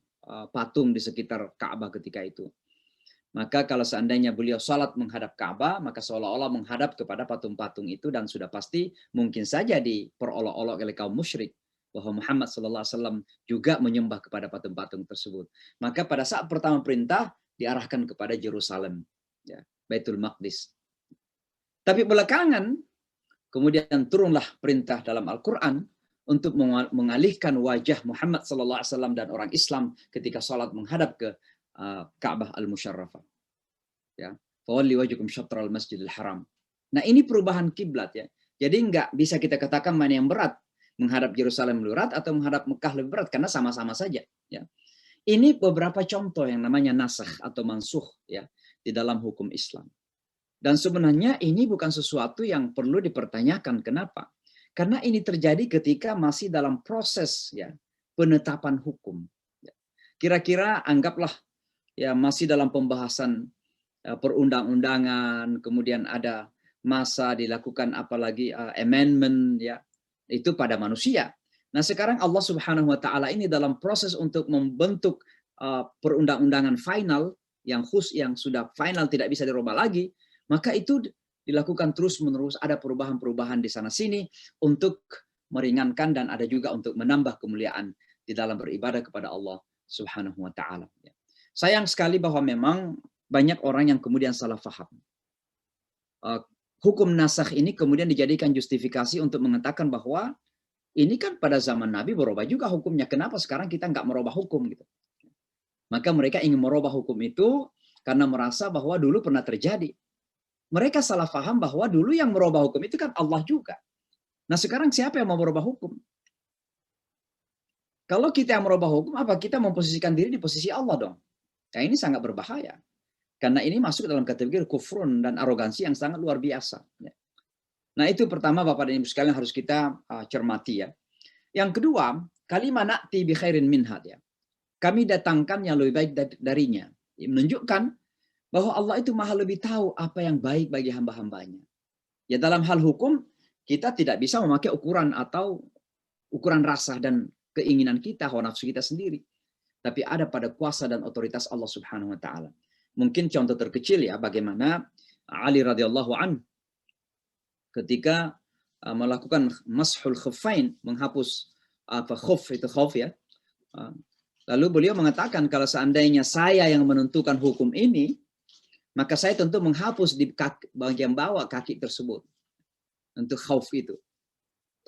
patung di sekitar Ka'bah ketika itu. Maka kalau seandainya beliau sholat menghadap Ka'bah, maka seolah-olah menghadap kepada patung-patung itu, dan sudah pasti mungkin saja diperolok-olok oleh kaum musyrik bahwa Muhammad SAW juga menyembah kepada patung-patung tersebut. Maka pada saat pertama perintah diarahkan kepada Yerusalem, ya, Baitul Maqdis. Tapi belakangan kemudian turunlah perintah dalam Al-Quran untuk mengalihkan wajah Muhammad SAW dan orang Islam ketika sholat menghadap ke Ka'bah Al-Musharrafah. Ya, fawalli wajhakum syatral Masjidil Haram. Nah, ini perubahan kiblat ya. Jadi nggak bisa kita katakan mana yang berat, menghadap Yerusalem lebih berat atau menghadap Mekah lebih berat, karena sama-sama saja. Ya. Ini beberapa contoh yang namanya nasakh atau mansuh ya di dalam hukum Islam. Dan sebenarnya ini bukan sesuatu yang perlu dipertanyakan. Kenapa? Karena ini terjadi ketika masih dalam proses ya penetapan hukum. Kira-kira anggaplah ya masih dalam pembahasan perundang-undangan, kemudian ada masa dilakukan apalagi amendment ya, itu pada manusia. Nah, sekarang Allah Subhanahu wa taala ini dalam proses untuk membentuk perundang-undangan final yang sudah final, tidak bisa dirubah lagi, maka itu dilakukan terus-menerus, ada perubahan-perubahan di sana sini untuk meringankan dan ada juga untuk menambah kemuliaan di dalam beribadah kepada Allah Subhanahu wa taala. Sayang sekali bahwa memang banyak orang yang kemudian salah faham. Hukum nasakh ini kemudian dijadikan justifikasi untuk mengatakan bahwa ini kan pada zaman Nabi berubah juga hukumnya. Kenapa sekarang kita nggak merubah hukum gitu? Maka mereka ingin merubah hukum itu karena merasa bahwa dulu pernah terjadi. Mereka salah faham bahwa dulu yang merubah hukum itu kan Allah juga. Nah, sekarang siapa yang mau merubah hukum? Kalau kita yang merubah hukum, apa kita memposisikan diri di posisi Allah dong? Nah, ini sangat berbahaya. Karena ini masuk dalam kategori kufrun dan arogansi yang sangat luar biasa. Nah, itu pertama Bapak dan Ibu sekalian harus kita cermati ya. Yang kedua, kalimat na'ti bi khairin minha ya. Kami datangkan yang lebih baik darinya. Menunjukkan bahwa Allah itu maha lebih tahu apa yang baik bagi hamba-hambanya. Ya, dalam hal hukum, kita tidak bisa memakai ukuran atau ukuran rasa dan keinginan kita, hawa nafsu kita sendiri. Tapi ada pada kuasa dan otoritas Allah Subhanahu wa taala. Mungkin contoh terkecil ya, bagaimana Ali radhiyallahu anhu ketika melakukan mashul khuffain, menghapus khuf itu khuf ya. Lalu beliau mengatakan kalau seandainya saya yang menentukan hukum ini, maka saya tentu menghapus di bagian bawah kaki tersebut untuk khauf itu.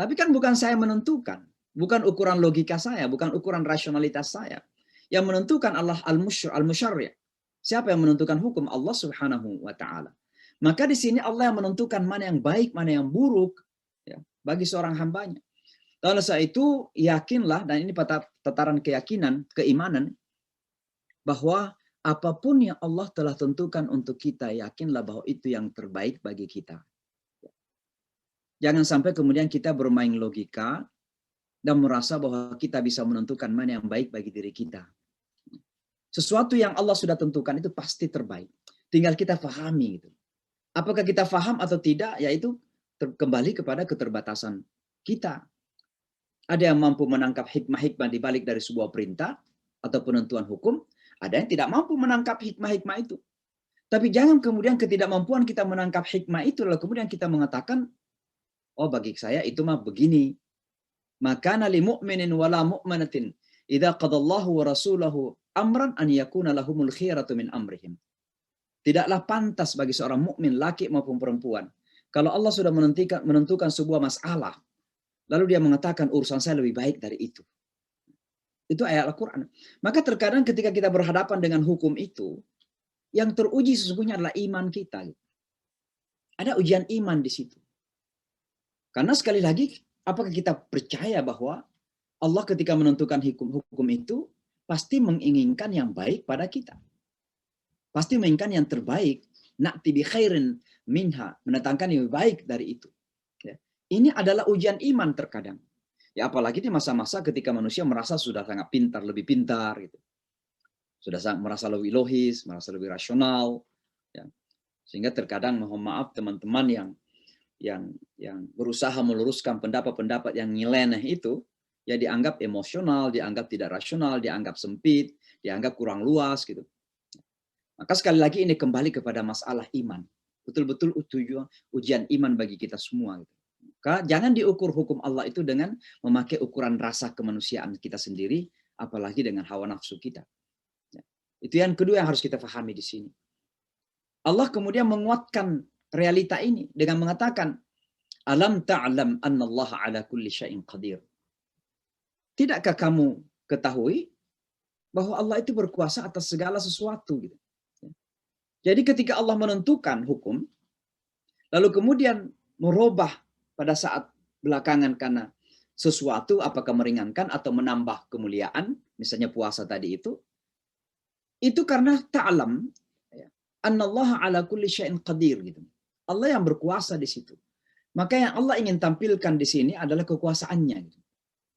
Tapi kan bukan saya menentukan, bukan ukuran logika saya, bukan ukuran rasionalitas saya. Yang menentukan Allah al-musyarri'. Siapa yang menentukan hukum? Allah Subhanahu wa taala. Maka di sini Allah yang menentukan mana yang baik, mana yang buruk ya, bagi seorang hambanya. Oleh sebab itu, yakinlah, dan ini pada tataran keyakinan, keimanan, bahwa apapun yang Allah telah tentukan untuk kita, yakinlah bahwa itu yang terbaik bagi kita. Jangan sampai kemudian kita bermain logika dan merasa bahwa kita bisa menentukan mana yang baik bagi diri kita. Sesuatu yang Allah sudah tentukan itu pasti terbaik. Tinggal kita fahami itu. Apakah kita faham atau tidak, yaitu kembali kepada keterbatasan kita. Ada yang mampu menangkap hikmah-hikmah di balik dari sebuah perintah atau penentuan hukum, ada yang tidak mampu menangkap hikmah-hikmah itu. Tapi jangan kemudian ketidakmampuan kita menangkap hikmah itu, lalu kemudian kita mengatakan, oh bagi saya itu mah begini. Maka li mu'minin wala mu'minatin idza qadallahu wa rasulahu amran an yakuna lahumul khiyaratu min amrihim. Tidaklah pantas bagi seorang mukmin laki maupun perempuan kalau Allah sudah menentukan sebuah masalah, lalu dia mengatakan urusan saya lebih baik dari itu. Itu ayat Al-Quran. Maka terkadang ketika kita berhadapan dengan hukum itu, yang teruji sesungguhnya adalah iman kita. Ada ujian iman di situ. Karena sekali lagi apakah kita percaya bahwa Allah ketika menentukan hukum itu pasti menginginkan yang baik pada kita. Pasti menginginkan yang terbaik. Na'ti bi khairin minha, mendatangkan yang lebih baik dari itu. Ya. Ini adalah ujian iman terkadang. Ya apalagi di masa-masa ketika manusia merasa sudah sangat pintar, lebih pintar gitu. Sudah merasa lebih logis, merasa lebih rasional, ya. Sehingga terkadang mohon maaf teman-teman yang berusaha meluruskan pendapat-pendapat yang nyeleneh itu, ya dianggap emosional, dianggap tidak rasional, dianggap sempit, dianggap kurang luas gitu. Maka sekali lagi ini kembali kepada masalah iman. Betul-betul ujian iman bagi kita semua gitu. Maka jangan diukur hukum Allah itu dengan memakai ukuran rasa kemanusiaan kita sendiri, apalagi dengan hawa nafsu kita. Ya. Itu yang kedua yang harus kita pahami di sini. Allah kemudian menguatkan realita ini dengan mengatakan, Alam ta'lam anna Allah ala kulli syai'in qadir. Tidakkah kamu ketahui bahwa Allah itu berkuasa atas segala sesuatu gitu. Jadi ketika Allah menentukan hukum, lalu kemudian merubah pada saat belakangan karena sesuatu apakah meringankan atau menambah kemuliaan, misalnya puasa tadi itu karena ta'lam annallaha ala kulli syai'in qadir gitu. Allah yang berkuasa di situ. Maka yang Allah ingin tampilkan di sini adalah kekuasaannya gitu.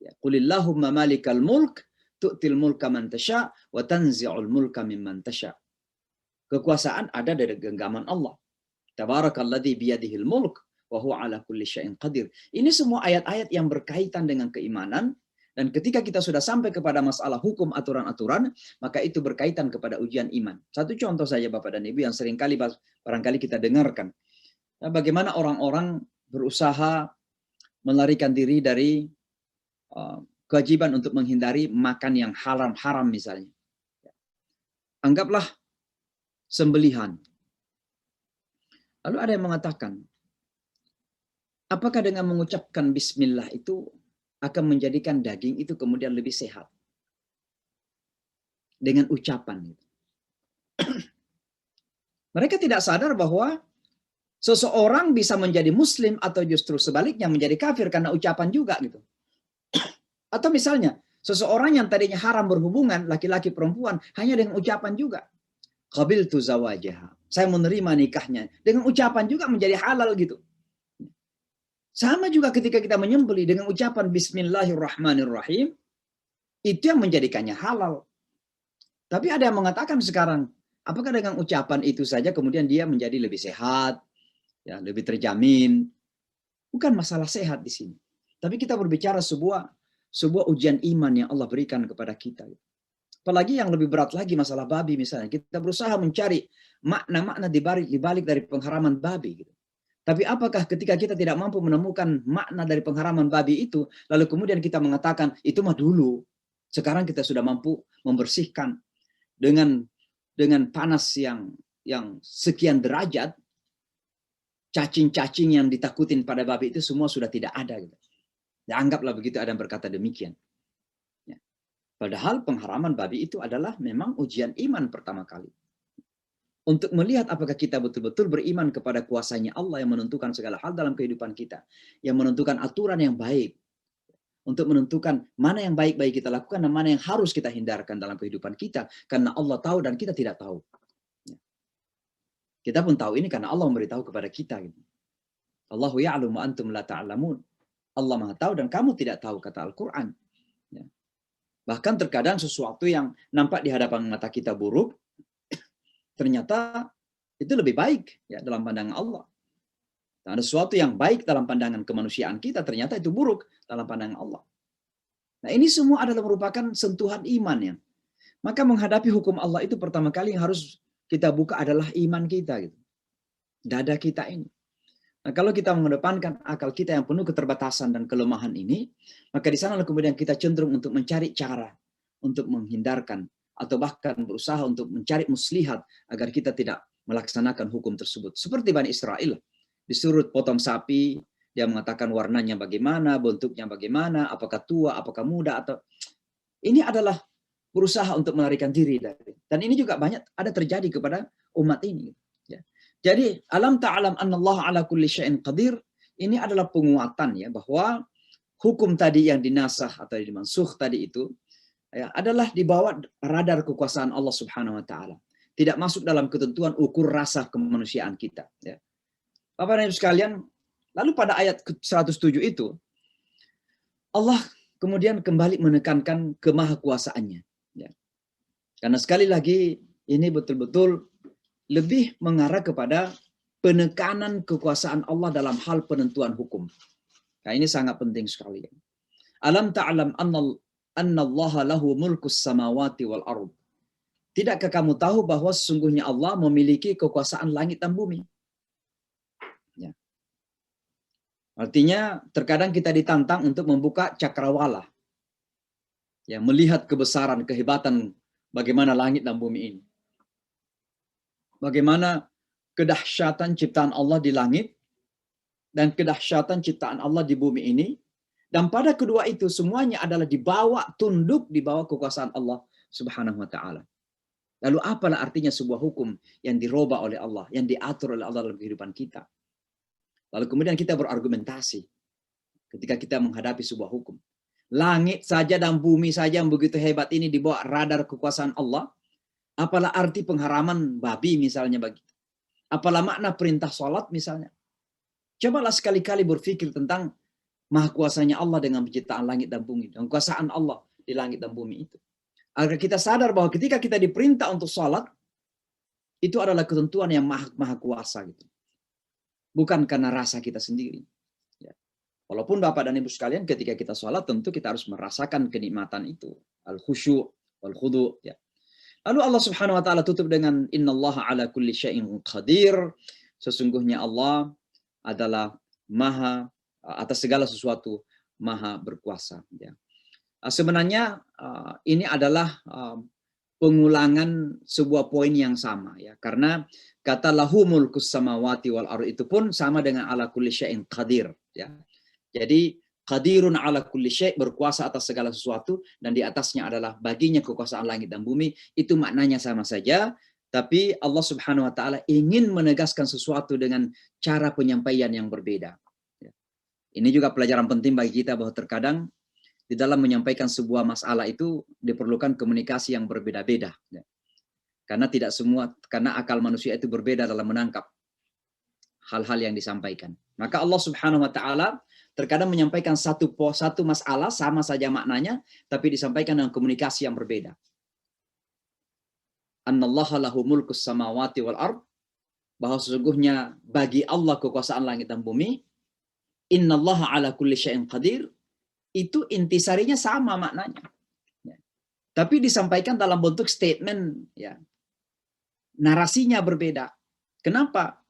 Ya, qulillahumma malikal mulk tu'til mulka man tasya wa tanzi'ul mulka mimman tasya. Kekuasaan ada dari genggaman Allah. Tabarakalladzi biyadihil mulk wa huwa ala kulli syai'in qadir. Ini semua ayat-ayat yang berkaitan dengan keimanan, dan ketika kita sudah sampai kepada masalah hukum aturan-aturan, maka itu berkaitan kepada ujian iman. Satu contoh saja Bapak dan Ibu yang seringkali barangkali kita dengarkan. Nah, bagaimana orang-orang berusaha melarikan diri dari kewajiban untuk menghindari makan yang haram-haram misalnya. Anggaplah sembelihan. Lalu ada yang mengatakan, apakah dengan mengucapkan bismillah itu akan menjadikan daging itu kemudian lebih sehat? Dengan ucapan. Mereka tidak sadar bahwa seseorang bisa menjadi muslim atau justru sebaliknya menjadi kafir karena ucapan juga gitu. Atau misalnya, seseorang yang tadinya haram berhubungan, laki-laki perempuan, hanya dengan ucapan juga. Qabiltu zawajaha. Saya menerima nikahnya. Dengan ucapan juga menjadi halal gitu. Sama juga ketika kita menyembelih dengan ucapan Bismillahirrahmanirrahim, itu yang menjadikannya halal. Tapi ada yang mengatakan sekarang, apakah dengan ucapan itu saja kemudian dia menjadi lebih sehat, ya, lebih terjamin? Bukan masalah sehat di sini. Tapi kita berbicara sebuah ujian iman yang Allah berikan kepada kita. Apalagi yang lebih berat lagi masalah babi misalnya. Kita berusaha mencari makna-makna di balik dari pengharaman babi. Gitu. Tapi apakah ketika kita tidak mampu menemukan makna dari pengharaman babi itu, lalu kemudian kita mengatakan, itu mah dulu. Sekarang kita sudah mampu membersihkan dengan panas yang sekian derajat, cacing-cacing yang ditakutin pada babi itu semua sudah tidak ada. Gitu. Ya, anggaplah begitu ada yang berkata demikian. Ya. Padahal pengharaman babi itu adalah memang ujian iman pertama kali. Untuk melihat apakah kita betul-betul beriman kepada kuasanya Allah yang menentukan segala hal dalam kehidupan kita. Yang menentukan aturan yang baik. Untuk menentukan mana yang baik kita lakukan dan mana yang harus kita hindarkan dalam kehidupan kita. Karena Allah tahu dan kita tidak tahu. Kita pun tahu ini karena Allah memberitahu kepada kita. Allahu ya'lamu antum la ta'lamun. Allah Maha tahu dan kamu tidak tahu, kata Al-Quran. Bahkan terkadang sesuatu yang nampak di hadapan mata kita buruk, ternyata itu lebih baik ya dalam pandangan Allah. Dan ada sesuatu yang baik dalam pandangan kemanusiaan kita, ternyata itu buruk dalam pandangan Allah. Nah ini semua adalah merupakan sentuhan iman ya. Maka menghadapi hukum Allah itu pertama kali yang harus kita buka adalah iman kita. Gitu. Dada kita ini. Nah, kalau kita mengedepankan akal kita yang penuh keterbatasan dan kelemahan ini, maka di sana kemudian kita cenderung untuk mencari cara untuk menghindarkan atau bahkan berusaha untuk mencari muslihat agar kita tidak melaksanakan hukum tersebut. Seperti Bani Israel, disuruh potong sapi, dia mengatakan warnanya bagaimana, bentuknya bagaimana, apakah tua, apakah muda, atau ini adalah berusaha untuk melarikan diri dari. Dan ini juga banyak ada terjadi kepada umat ini. Jadi alam ta'alam annallaha ala kulli syai'in qadir, ini adalah penguatan ya bahwa hukum tadi yang dinasah atau dimansuh tadi itu ya, adalah di bawah radar kekuasaan Allah Subhanahu wa taala. Tidak masuk dalam ketentuan ukur rasa kemanusiaan kita, ya. Bapak dan Ibu sekalian, lalu pada ayat 107 itu Allah kemudian kembali menekankan kemahakuasaannya, ya. Karena sekali lagi ini betul-betul lebih mengarah kepada penekanan kekuasaan Allah dalam hal penentuan hukum. Nah, ini sangat penting sekali. Alam ta'lam anna Allah lahu mulkus samawati wal ard. Tidakkah kamu tahu bahwa sesungguhnya Allah memiliki kekuasaan langit dan bumi? Ya. Artinya terkadang kita ditantang untuk membuka cakrawala. Ya, melihat kebesaran, kehebatan bagaimana langit dan bumi ini. Bagaimana kedahsyatan ciptaan Allah di langit dan kedahsyatan ciptaan Allah di bumi ini. Dan pada kedua itu semuanya adalah dibawa tunduk di bawah kekuasaan Allah Subhanahu wa taala. Lalu apalah artinya sebuah hukum yang dirubah oleh Allah, yang diatur oleh Allah dalam kehidupan kita? Lalu kemudian kita berargumentasi ketika kita menghadapi sebuah hukum. Langit saja dan bumi saja yang begitu hebat ini di bawah radar kekuasaan Allah. Apalah arti pengharaman babi misalnya bagi kita? Apalah makna perintah sholat misalnya? Cobalah sekali-kali berpikir tentang maha kuasanya Allah dengan penciptaan langit dan bumi. Dan kuasaan Allah di langit dan bumi itu. Agar kita sadar bahwa ketika kita diperintah untuk sholat, itu adalah ketentuan yang maha kuasa gitu. Bukan karena rasa kita sendiri. Ya. Walaupun Bapak dan Ibu sekalian ketika kita sholat tentu kita harus merasakan kenikmatan itu. Al-khusyu' wal-khudu'. Ya. Lalu Allah Subhanahu wa taala tutup dengan innallaha ala kulli syai'in qadir. Sesungguhnya Allah adalah maha atas segala sesuatu maha berkuasa. Ya. Sebenarnya ini adalah pengulangan sebuah poin yang sama, ya, karena kata lahu mulkus samawati wal ardh itu pun sama dengan ala kulli syai'in qadir, ya. Jadi qadirun ala kulli syai', berkuasa atas segala sesuatu, dan di atasnya adalah baginya kekuasaan langit dan bumi. Itu maknanya sama saja, tapi Allah Subhanahu wa taala ingin menegaskan sesuatu dengan cara penyampaian yang berbeda. Ya. Ini juga pelajaran penting bagi kita bahwa terkadang di dalam menyampaikan sebuah masalah itu diperlukan komunikasi yang berbeda-beda. Ya. Karena akal manusia itu berbeda dalam menangkap hal-hal yang disampaikan. Maka Allah Subhanahu wa taala terkadang menyampaikan satu masalah sama saja maknanya, tapi disampaikan dengan komunikasi yang berbeda. Annallaha lahu mulkus samawati wal ard, bahwa sesungguhnya bagi Allah kekuasaan langit dan bumi. Innallaha ala kulli syai'in qadir. Itu intisarinya sama maknanya. Ya. Tapi disampaikan dalam bentuk statement, ya. Narasinya berbeda. Kenapa?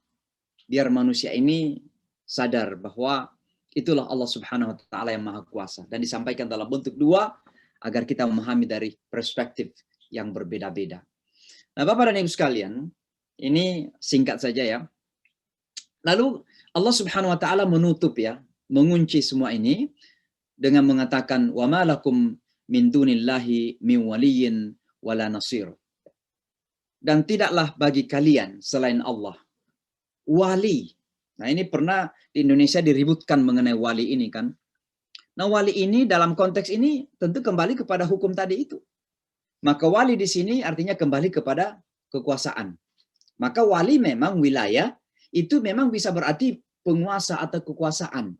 Biar manusia ini sadar bahwa itulah Allah Subhanahu wa taala yang maha kuasa, dan disampaikan dalam bentuk dua agar kita memahami dari perspektif yang berbeda-beda. Nah, Bapak dan Ibu sekalian, ini singkat saja ya. Lalu Allah Subhanahu wa taala menutup, ya, mengunci semua ini dengan mengatakan wa ma lakum min dunillahi min waliyyin wala nasir. Dan tidaklah bagi kalian selain Allah wali. Nah, ini pernah di Indonesia diributkan mengenai wali ini kan. Nah, wali ini dalam konteks ini tentu kembali kepada hukum tadi itu. Maka wali di sini artinya kembali kepada kekuasaan. Maka wali memang wilayah itu memang bisa berarti penguasa atau kekuasaan.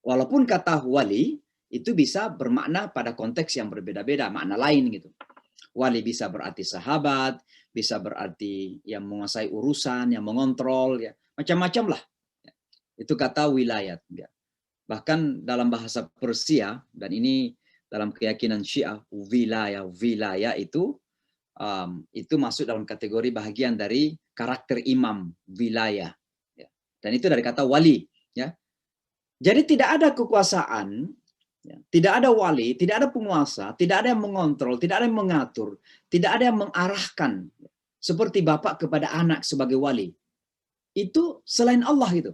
Walaupun kata wali itu bisa bermakna pada konteks yang berbeda-beda, makna lain gitu. Wali bisa berarti sahabat, bisa berarti yang menguasai urusan, yang mengontrol, ya, macam-macam lah. Itu kata wilayah. Ya. Bahkan dalam bahasa Persia, dan ini dalam keyakinan Syiah, wilayah itu masuk dalam kategori bahagian dari karakter imam wilayah. Ya. Dan itu dari kata wali. Ya. Jadi tidak ada kekuasaan, ya, tidak ada wali, tidak ada penguasa, tidak ada yang mengontrol, tidak ada yang mengatur, tidak ada yang mengarahkan, seperti bapak kepada anak sebagai wali. Itu selain Allah itu.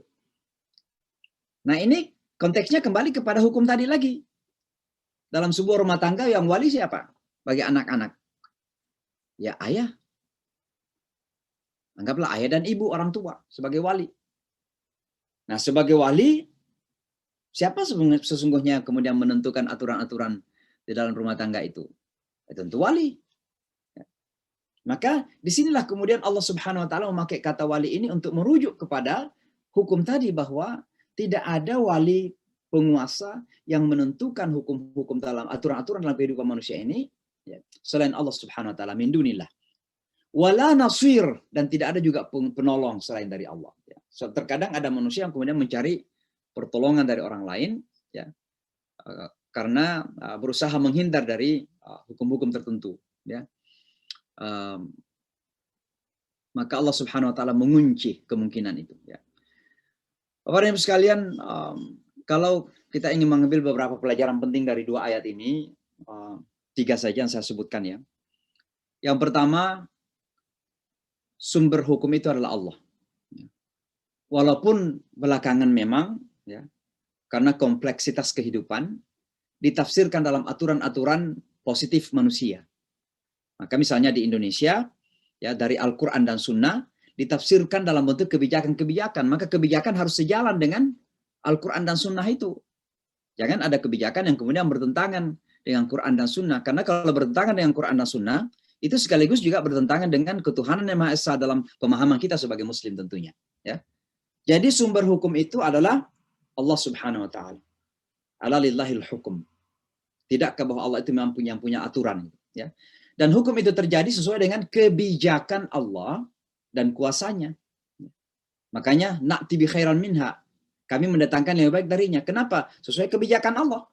Nah, ini konteksnya kembali kepada hukum tadi lagi. Dalam sebuah rumah tangga yang wali siapa? Bagi anak-anak. Ya ayah. Anggaplah ayah dan ibu, orang tua sebagai wali. Nah, sebagai wali, Siapa sesungguhnya kemudian menentukan aturan-aturan di dalam rumah tangga itu? Ya, tentu wali. Ya. Maka disinilah kemudian Allah Subhanahu Wa Taala memakai kata wali ini untuk merujuk kepada hukum tadi, bahwa tidak ada wali penguasa yang menentukan hukum-hukum dalam aturan-aturan dalam kehidupan manusia ini ya, selain Allah Subhanahu Wa Taala, min dunillah. Wala nasir, dan tidak ada juga penolong selain dari Allah. Ya. So, terkadang ada manusia yang kemudian mencari pertolongan dari orang lain, ya, karena berusaha menghindar dari hukum-hukum tertentu. Ya. Maka Allah Subhanahu Wa Taala mengunci kemungkinan itu. Ya. Bapak dan Ibu sekalian, kalau kita ingin mengambil beberapa pelajaran penting dari dua ayat ini, 3 saja yang saya sebutkan ya. Yang pertama, sumber hukum itu adalah Allah. Walaupun belakangan memang, ya, karena kompleksitas kehidupan, ditafsirkan dalam aturan-aturan positif manusia. Maka misalnya di Indonesia, ya, dari Al-Quran dan Sunnah, ditafsirkan dalam bentuk kebijakan-kebijakan. Maka kebijakan harus sejalan dengan Al-Quran dan Sunnah itu. Jangan ada kebijakan yang kemudian bertentangan dengan Quran dan Sunnah. Karena kalau bertentangan dengan Quran dan Sunnah, itu sekaligus juga bertentangan dengan ketuhanan yang Maha Esa dalam pemahaman kita sebagai Muslim tentunya. Ya. Jadi sumber hukum itu adalah Allah Subhanahu Wa Taala. Ala lillahil hukum. Tidakkah bahwa Allah itu yang punya aturan. Ya. Dan hukum itu terjadi sesuai dengan kebijakan Allah dan kuasanya. Makanya na'ti bi khairan minha. Kami mendatangkan yang lebih baik darinya. Kenapa? Sesuai kebijakan Allah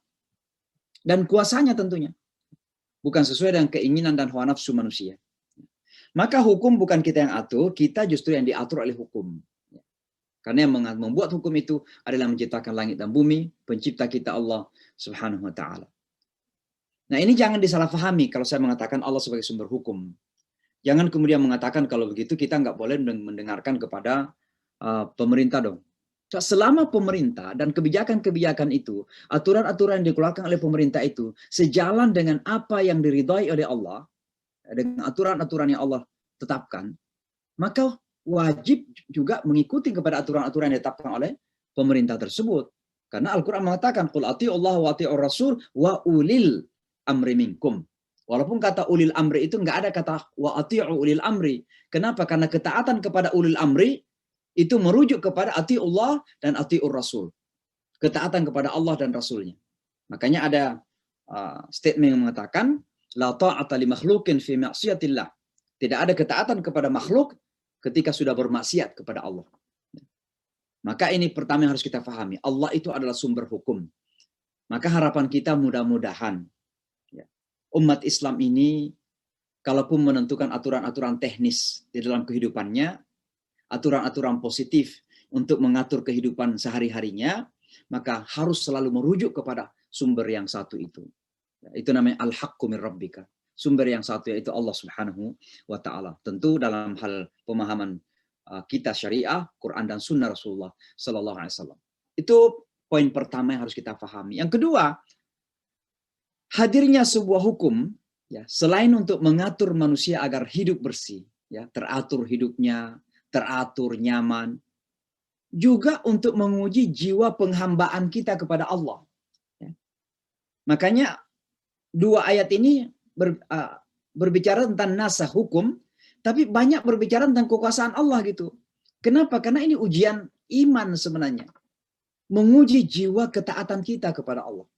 dan kuasanya tentunya. Bukan sesuai dengan keinginan dan hawa nafsu manusia. Maka hukum bukan kita yang atur, kita justru yang diatur oleh hukum. Karena yang membuat hukum itu adalah menciptakan langit dan bumi, pencipta kita Allah Subhanahu Wa Taala. Nah, ini jangan disalahpahami kalau saya mengatakan Allah sebagai sumber hukum. Jangan kemudian mengatakan kalau begitu kita nggak boleh mendengarkan kepada pemerintah dong. Selama pemerintah dan kebijakan-kebijakan itu, aturan-aturan yang dikeluarkan oleh pemerintah itu sejalan dengan apa yang diridhai oleh Allah, dengan aturan-aturan yang Allah tetapkan, maka wajib juga mengikuti kepada aturan-aturan yang ditetapkan oleh pemerintah tersebut. Karena Al-Quran mengatakan, Qul ati'ullah wa ati'ur rasul wa ulil amri minkum. Walaupun kata ulil amri itu nggak ada kata wa ati'u ulil amri. Kenapa? Karena ketaatan kepada ulil amri itu merujuk kepada ati'ullah dan ati'ur rasul. Ketaatan kepada Allah dan Rasulnya. Makanya ada statement yang mengatakan, la ta'ata li makhlukin fi ma'siyatillah. Tidak ada ketaatan kepada makhluk ketika sudah bermaksiat kepada Allah. Maka ini pertama yang harus kita pahami. Allah itu adalah sumber hukum. Maka harapan kita mudah-mudahan umat Islam ini, kalaupun menentukan aturan-aturan teknis di dalam kehidupannya, aturan-aturan positif untuk mengatur kehidupan sehari-harinya, maka harus selalu merujuk kepada sumber yang satu itu. Itu namanya al-haqqu min rabbika. Sumber yang satu yaitu Allah Subhanahu Wa Taala. Tentu dalam hal pemahaman kita syariah, Quran dan Sunnah Rasulullah Sallallahu Alaihi Wasallam. Itu poin pertama yang harus kita pahami. Yang kedua, hadirnya sebuah hukum, ya, selain untuk mengatur manusia agar hidup bersih, ya, teratur hidupnya, teratur nyaman, juga untuk menguji jiwa penghambaan kita kepada Allah. Ya. Makanya dua ayat ini berbicara tentang nasah hukum, tapi banyak berbicara tentang kekuasaan Allah gitu. Kenapa? Karena ini ujian iman sebenarnya, menguji jiwa ketaatan kita kepada Allah.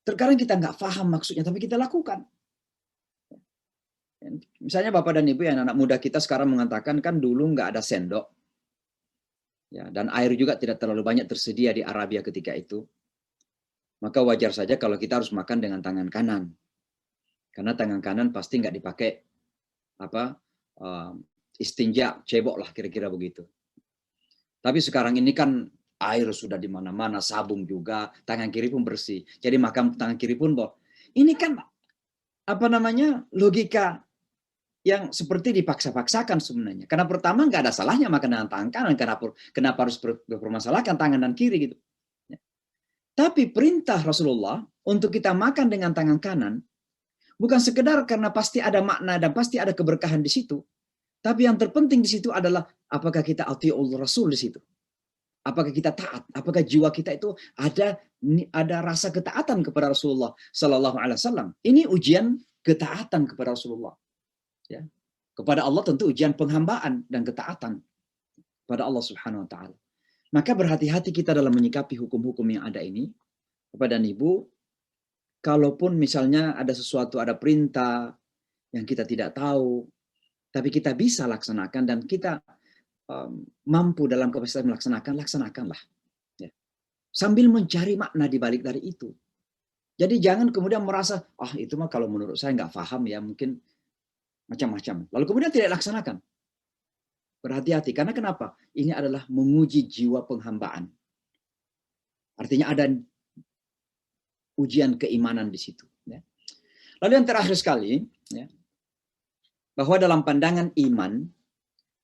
Terkadang kita nggak paham maksudnya, tapi kita lakukan. Misalnya Bapak dan Ibu yang anak muda kita sekarang mengatakan, kan dulu nggak ada sendok. Ya, dan air juga tidak terlalu banyak tersedia di Arabia ketika itu. Maka wajar saja kalau kita harus makan dengan tangan kanan. Karena tangan kanan pasti nggak dipakai istinja, cebok lah kira-kira begitu. Tapi sekarang ini kan air sudah di mana-mana, sabun juga, tangan kiri pun bersih. Jadi makan tangan kiri pun boh. Ini kan logika yang seperti dipaksa-paksakan sebenarnya. Karena pertama nggak ada salahnya makan dengan tangan kanan, kenapa harus bermasalahkan tangan dan kiri gitu. Ya. Tapi perintah Rasulullah untuk kita makan dengan tangan kanan bukan sekedar karena pasti ada makna dan pasti ada keberkahan di situ. Tapi yang terpenting di situ adalah apakah kita ati'ul Rasul di situ. Apakah kita taat? Apakah jiwa kita itu ada rasa ketaatan kepada Rasulullah Sallallahu Alaihi Wasallam? Ini ujian ketaatan kepada Rasulullah. Ya. Kepada Allah tentu ujian penghambaan dan ketaatan pada Allah Subhanahu Wa Taala. Maka berhati-hati kita dalam menyikapi hukum-hukum yang ada ini. Kepada Ibu, kalaupun misalnya ada sesuatu, ada perintah yang kita tidak tahu, tapi kita bisa laksanakan dan kita mampu dalam kapasitas laksanakanlah. Ya. Sambil mencari makna di balik dari itu. Jadi jangan kemudian merasa, itu mah kalau menurut saya nggak paham ya, mungkin macam-macam. Lalu kemudian tidak laksanakan. Berhati-hati, karena kenapa? Ini adalah menguji jiwa penghambaan. Artinya ada ujian keimanan di situ. Ya. Lalu yang terakhir sekali, ya, bahwa dalam pandangan iman,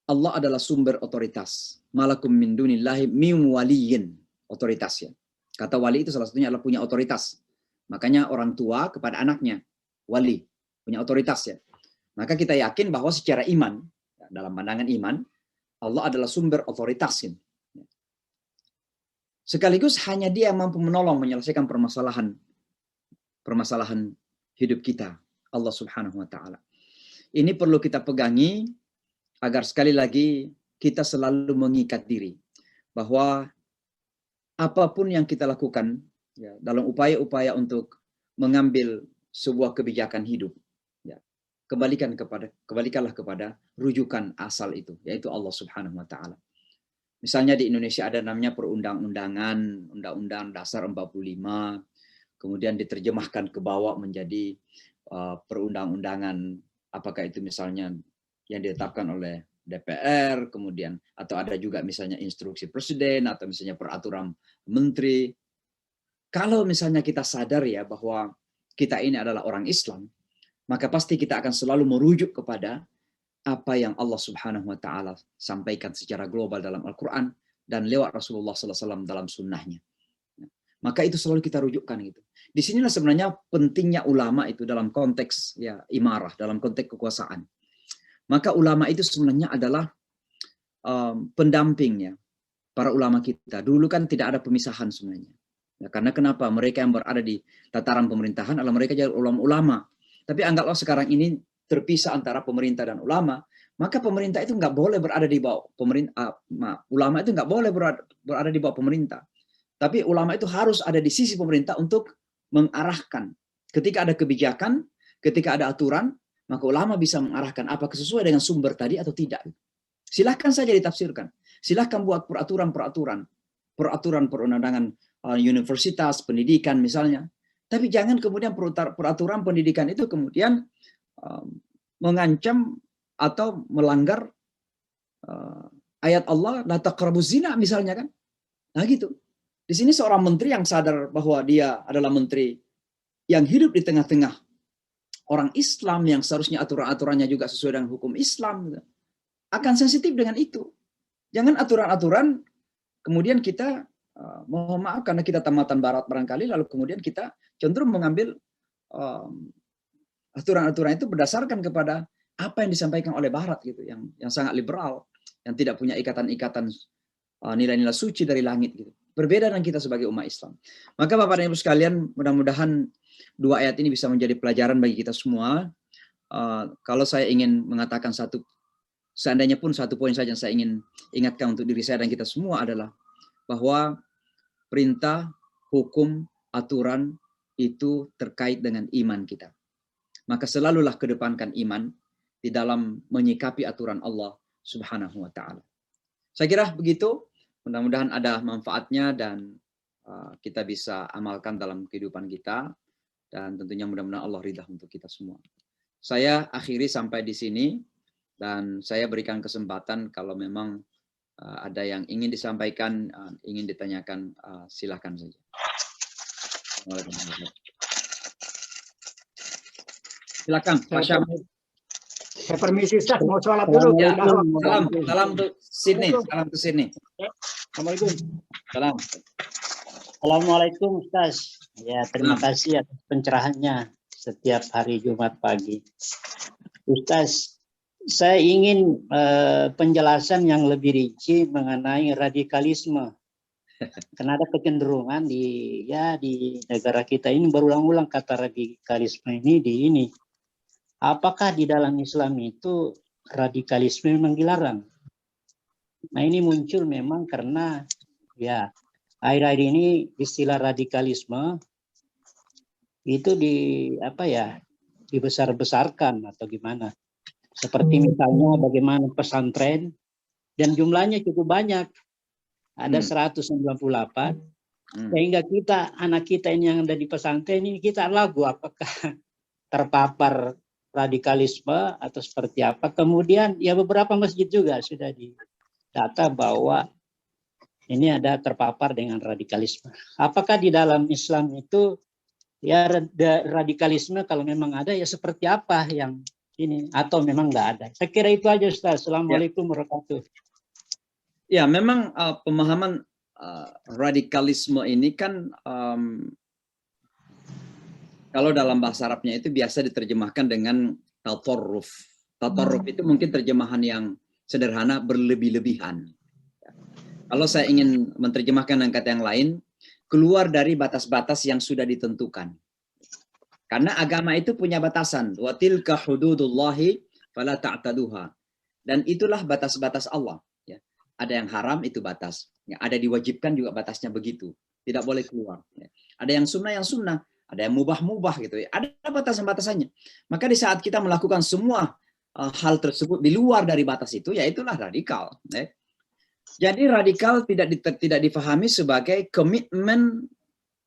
Allah adalah sumber otoritas. Malakum min dunillahi min waliyin. Otoritas ya. Kata wali itu salah satunya adalah punya otoritas. Makanya orang tua kepada anaknya, wali, punya otoritas ya. Maka kita yakin bahwa secara iman, dalam pandangan iman, Allah adalah sumber otoritas. Ya. Sekaligus hanya Dia yang mampu menolong menyelesaikan permasalahan hidup kita. Allah Subhanahu wa Ta'ala. Ini perlu kita pegangi agar sekali lagi kita selalu mengikat diri bahwa apapun yang kita lakukan ya, dalam upaya-upaya untuk mengambil sebuah kebijakan hidup, ya, kembalikanlah kepada rujukan asal itu, yaitu Allah Subhanahu wa Ta'ala. Misalnya di Indonesia ada namanya perundang-undangan, Undang-Undang Dasar 45, kemudian diterjemahkan ke bawah menjadi perundang-undangan, apakah itu misalnya yang ditetapkan oleh DPR, kemudian atau ada juga misalnya instruksi presiden atau misalnya peraturan menteri. Kalau misalnya kita sadar ya bahwa kita ini adalah orang Islam, maka pasti kita akan selalu merujuk kepada apa yang Allah Subhanahu wa Ta'ala sampaikan secara global dalam Al-Quran dan lewat Rasulullah SAW dalam sunnahnya. Maka itu selalu kita rujukkan gitu. Di sinilah sebenarnya pentingnya ulama itu dalam konteks ya imarah, dalam konteks kekuasaan. Maka ulama itu sebenarnya adalah pendampingnya para ulama kita. Dulu kan tidak ada pemisahan sebenarnya. Ya, karena kenapa? Mereka yang berada di tataran pemerintahan adalah mereka jadi ulama-ulama. Tapi anggaplah sekarang ini terpisah antara pemerintah dan ulama, maka pemerintah itu nggak boleh berada di bawah pemerintah. Ulama itu nggak boleh berada di bawah pemerintah. Tapi ulama itu harus ada di sisi pemerintah untuk mengarahkan. Ketika ada kebijakan, ketika ada aturan, maka ulama bisa mengarahkan apakah sesuai dengan sumber tadi atau tidak. Silahkan saja ditafsirkan. Silahkan buat peraturan perundangan universitas, pendidikan misalnya. Tapi jangan kemudian peraturan pendidikan itu kemudian mengancam atau melanggar ayat Allah, la taqrabuz zina misalnya kan. Nah gitu. Di sini seorang menteri yang sadar bahwa dia adalah menteri yang hidup di tengah-tengah orang Islam yang seharusnya aturan-aturannya juga sesuai dengan hukum Islam, akan sensitif dengan itu. Jangan aturan-aturan kemudian kita mohon maaf karena kita tamatan barat barangkali, lalu kemudian kita cenderung mengambil aturan-aturan itu berdasarkan kepada apa yang disampaikan oleh barat gitu, yang sangat liberal, yang tidak punya ikatan-ikatan nilai-nilai suci dari langit gitu. Berbeda dengan kita sebagai umat Islam. Maka Bapak dan Ibu sekalian, mudah-mudahan dua ayat ini bisa menjadi pelajaran bagi kita semua. Kalau saya ingin mengatakan seandainya pun satu poin saja yang saya ingin ingatkan untuk diri saya dan kita semua adalah bahwa perintah, hukum, aturan itu terkait dengan iman kita. Maka selalulah kedepankan iman di dalam menyikapi aturan Allah Subhanahu wa Ta'ala. Saya kira begitu. Mudah-mudahan ada manfaatnya dan kita bisa amalkan dalam kehidupan kita, dan tentunya mudah-mudahan Allah ridha untuk kita semua. Saya akhiri sampai di sini dan saya berikan kesempatan kalau memang ada yang ingin disampaikan, ingin ditanyakan, silakan saja. Silakan, Pak Syam. Saya permisi Ustaz, mau sholat dulu. Ya, salam untuk sini, salam ke sini. Assalamualaikum. Salam. Assalamualaikum Ustaz. Ya, terima kasih atas pencerahannya setiap hari Jumat pagi. Ustaz, saya ingin penjelasan yang lebih rinci mengenai radikalisme Karena ada kecenderungan di negara kita ini berulang-ulang kata radikalisme ini. Apakah di dalam Islam itu radikalisme memang dilarang? Nah, ini muncul memang karena ya akhir-akhir ini istilah radikalisme itu dibesar-besarkan atau gimana. Seperti misalnya bagaimana pesantren dan jumlahnya cukup banyak. Ada 198 sehingga anak kita ini yang ada di pesantren ini kita ragu apakah terpapar radikalisme atau seperti apa. Kemudian ya beberapa masjid juga sudah didata bahwa ini ada terpapar dengan radikalisme. Apakah di dalam Islam itu ya radikalisme kalau memang ada ya seperti apa yang ini atau memang nggak ada? Saya kira itu aja Ustaz. Assalamualaikum warahmatullahi wabarakatuh. Ya, memang pemahaman radikalisme ini kan kalau dalam bahasa Arabnya itu biasa diterjemahkan dengan tatarruf. Tatarruf itu mungkin terjemahan yang sederhana, berlebih-lebihan. Kalau saya ingin menerjemahkan dengan kata yang lain, keluar dari batas-batas yang sudah ditentukan. Karena agama itu punya batasan. Wa tilka hududullahi fala ta'taduha. Dan itulah batas-batas Allah. Ya. Ada yang haram itu batas. Ya, ada diwajibkan juga batasnya begitu. Tidak boleh keluar. Ya. Ada yang sunnah, ada yang mubah-mubah gitu. Ya. Ada batasan-batasannya. Maka di saat kita melakukan semua hal tersebut di luar dari batas itu, ya itulah radikal. Ya. Jadi radikal tidak difahami sebagai komitmen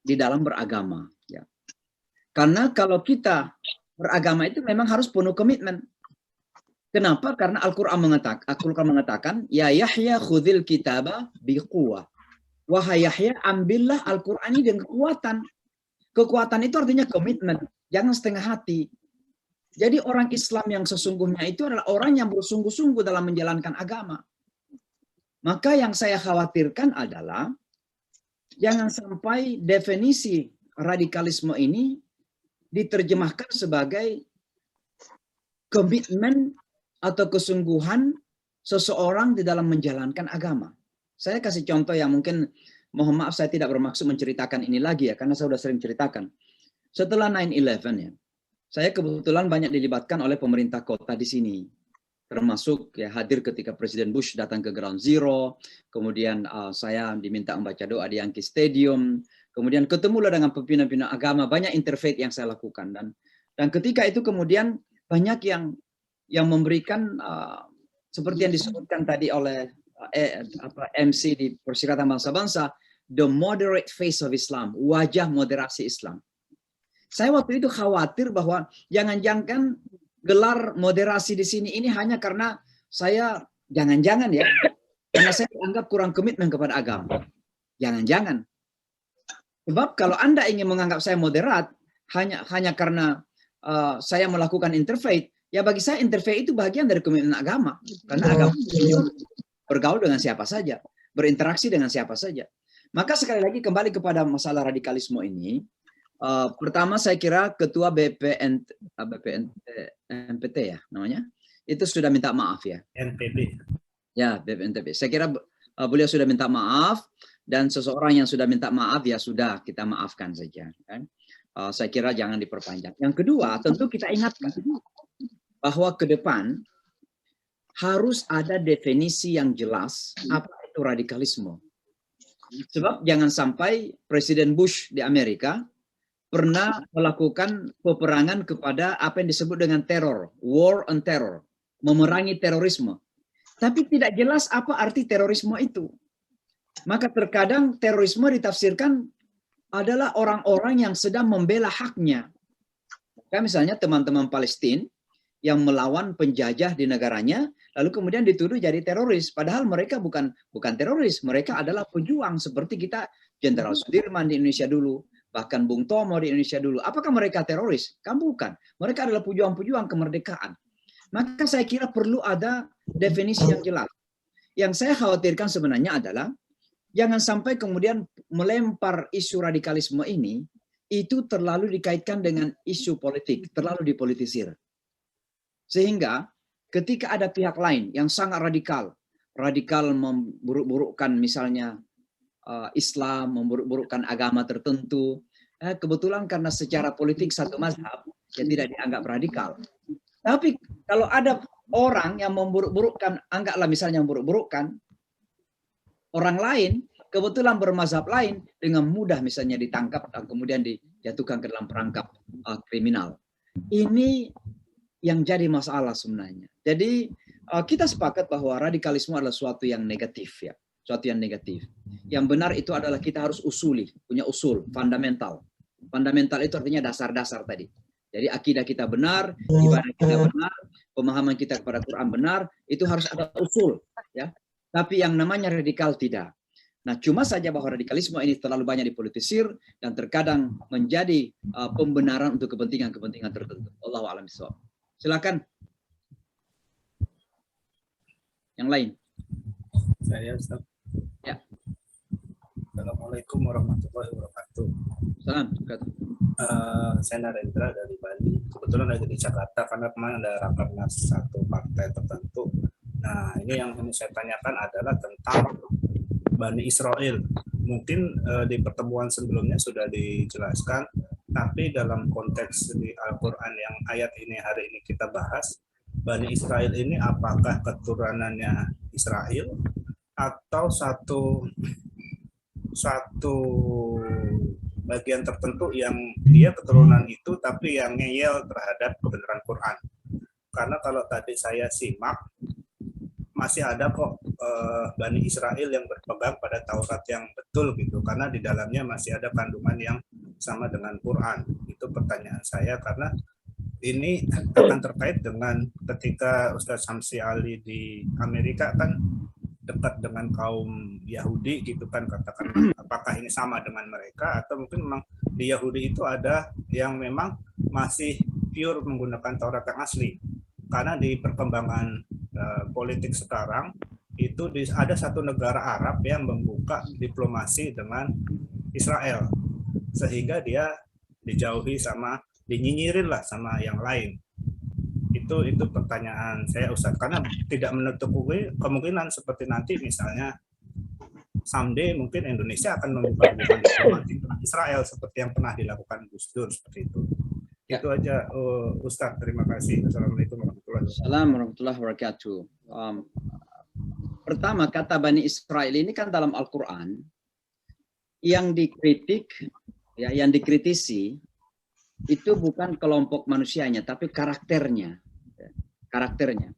di dalam beragama. Ya. Karena kalau kita beragama itu memang harus penuh komitmen. Kenapa? Karena Al-Quran mengatakan, Ya Yahya khudhil kitaba biquwah. Wahai Yahya, ambillah Al-Quran ini dengan kekuatan. Kekuatan itu artinya komitmen. Jangan setengah hati. Jadi orang Islam yang sesungguhnya itu adalah orang yang bersungguh-sungguh dalam menjalankan agama. Maka yang saya khawatirkan adalah jangan sampai definisi radikalisme ini diterjemahkan sebagai komitmen atau kesungguhan seseorang di dalam menjalankan agama. Saya kasih contoh yang mungkin, mohon maaf saya tidak bermaksud menceritakan ini lagi ya, karena saya sudah sering ceritakan. Setelah 9/11 ya, saya kebetulan banyak dilibatkan oleh pemerintah kota di sini. Termasuk ya hadir ketika Presiden Bush datang ke Ground Zero, kemudian saya diminta membaca doa di Yankee Stadium, kemudian ketemulah dengan pimpinan-pimpinan agama, banyak interfaith yang saya lakukan, dan ketika itu kemudian banyak yang memberikan seperti yang disebutkan tadi oleh MC di Perserikatan Bangsa-Bangsa, the moderate face of Islam, wajah moderasi Islam. Saya waktu itu khawatir bahwa jangan-jangan gelar moderasi di sini ini hanya karena saya jangan-jangan ya, karena saya anggap kurang komitmen kepada agama. Jangan-jangan. Sebab kalau Anda ingin menganggap saya moderat hanya karena saya melakukan interfaith, ya bagi saya interfaith itu bagian dari komitmen agama. Karena agama itu bergaul dengan siapa saja, berinteraksi dengan siapa saja. Maka sekali lagi kembali kepada masalah radikalisme ini. Pertama saya kira ketua BPNPT ya namanya, itu sudah minta maaf ya. NPB. Ya, BPNPT. Saya kira beliau sudah minta maaf, dan seseorang yang sudah minta maaf ya sudah, kita maafkan saja. Kan? Saya kira jangan diperpanjang. Yang kedua, tentu kita ingatkan bahwa ke depan harus ada definisi yang jelas apa itu radikalisme. Sebab jangan sampai Presiden Bush di Amerika pernah melakukan peperangan kepada apa yang disebut dengan teror, war on terror, memerangi terorisme. Tapi tidak jelas apa arti terorisme itu. Maka terkadang terorisme ditafsirkan adalah orang-orang yang sedang membela haknya. Kayak misalnya teman-teman Palestina yang melawan penjajah di negaranya, lalu kemudian dituduh jadi teroris. Padahal mereka bukan teroris, mereka adalah pejuang seperti kita, Jenderal Sudirman di Indonesia dulu, bahkan Bung Tomo di Indonesia dulu. Apakah mereka teroris? Kan bukan. Mereka adalah pejuang-pejuang kemerdekaan. Maka saya kira perlu ada definisi yang jelas. Yang saya khawatirkan sebenarnya adalah jangan sampai kemudian melempar isu radikalisme ini itu terlalu dikaitkan dengan isu politik, terlalu dipolitisir. Sehingga ketika ada pihak lain yang sangat radikal memburuk-burukkan misalnya Islam, memburuk-burukkan agama tertentu. Kebetulan karena secara politik satu mazhab, ya tidak dianggap radikal. Tapi kalau ada orang yang memburuk-burukkan, anggaplah misalnya memburuk-burukkan orang lain, kebetulan bermazhab lain, dengan mudah misalnya ditangkap dan kemudian dijatuhkan ke dalam perangkap kriminal. Ini yang jadi masalah sebenarnya. Jadi kita sepakat bahwa radikalisme adalah suatu yang negatif, ya, suatu yang negatif. Yang benar itu adalah kita harus usuli, punya usul, fundamental. Fundamental itu artinya dasar-dasar tadi. Jadi akidah kita benar, ibadah kita benar, pemahaman kita kepada Quran benar, itu harus ada usul, ya. Tapi yang namanya radikal tidak. Nah, cuma saja bahwa radikalisme ini terlalu banyak dipolitisir dan terkadang menjadi pembenaran untuk kepentingan-kepentingan tertentu. Allahu a'lam bishawab. Silakan. Yang lain. Saya Ustaz. Ya. Assalamualaikum warahmatullahi wabarakatuh. Salam. Saya Narendra dari Bali. Kebetulan lagi di Jakarta karena kemarin ada rakernas satu partai tertentu. Nah, ini yang ingin saya tanyakan adalah tentang Bani Israel. Mungkin di pertemuan sebelumnya sudah dijelaskan, tapi dalam konteks di Al-Quran yang ayat ini hari ini kita bahas, Bani Israel ini apakah keturunannya Israel atau satu bagian tertentu yang dia keturunan itu tapi yang ngeyel terhadap kebenaran Quran. Karena kalau tadi saya simak, masih ada kok Bani Israel yang berpegang pada Taurat yang betul gitu, karena di dalamnya masih ada kandungan yang sama dengan Quran. Itu pertanyaan saya, karena ini akan terkait dengan ketika Ustadz Samsi Ali di Amerika kan dekat dengan kaum Yahudi gitu kan, katakan apakah ini sama dengan mereka atau mungkin memang di Yahudi itu ada yang memang masih pure menggunakan Taurat yang asli. Karena di perkembangan politik sekarang itu ada satu negara Arab yang membuka diplomasi dengan Israel sehingga dia dijauhi sama dinyinyirin lah sama yang lain. Itu pertanyaan saya Ustadz, karena tidak menutup kemungkinan seperti nanti misalnya someday mungkin Indonesia akan membuka diplomasi dengan Israel seperti yang pernah dilakukan Gus Dur seperti itu. Ya. Itu aja Ustadz, terima kasih. Assalamualaikum warahmatullahi wabarakatuh. Pertama, kata Bani Israel ini kan dalam Al-Quran yang dikritik, ya, yang dikritisi itu bukan kelompok manusianya, tapi karakternya. Karakternya.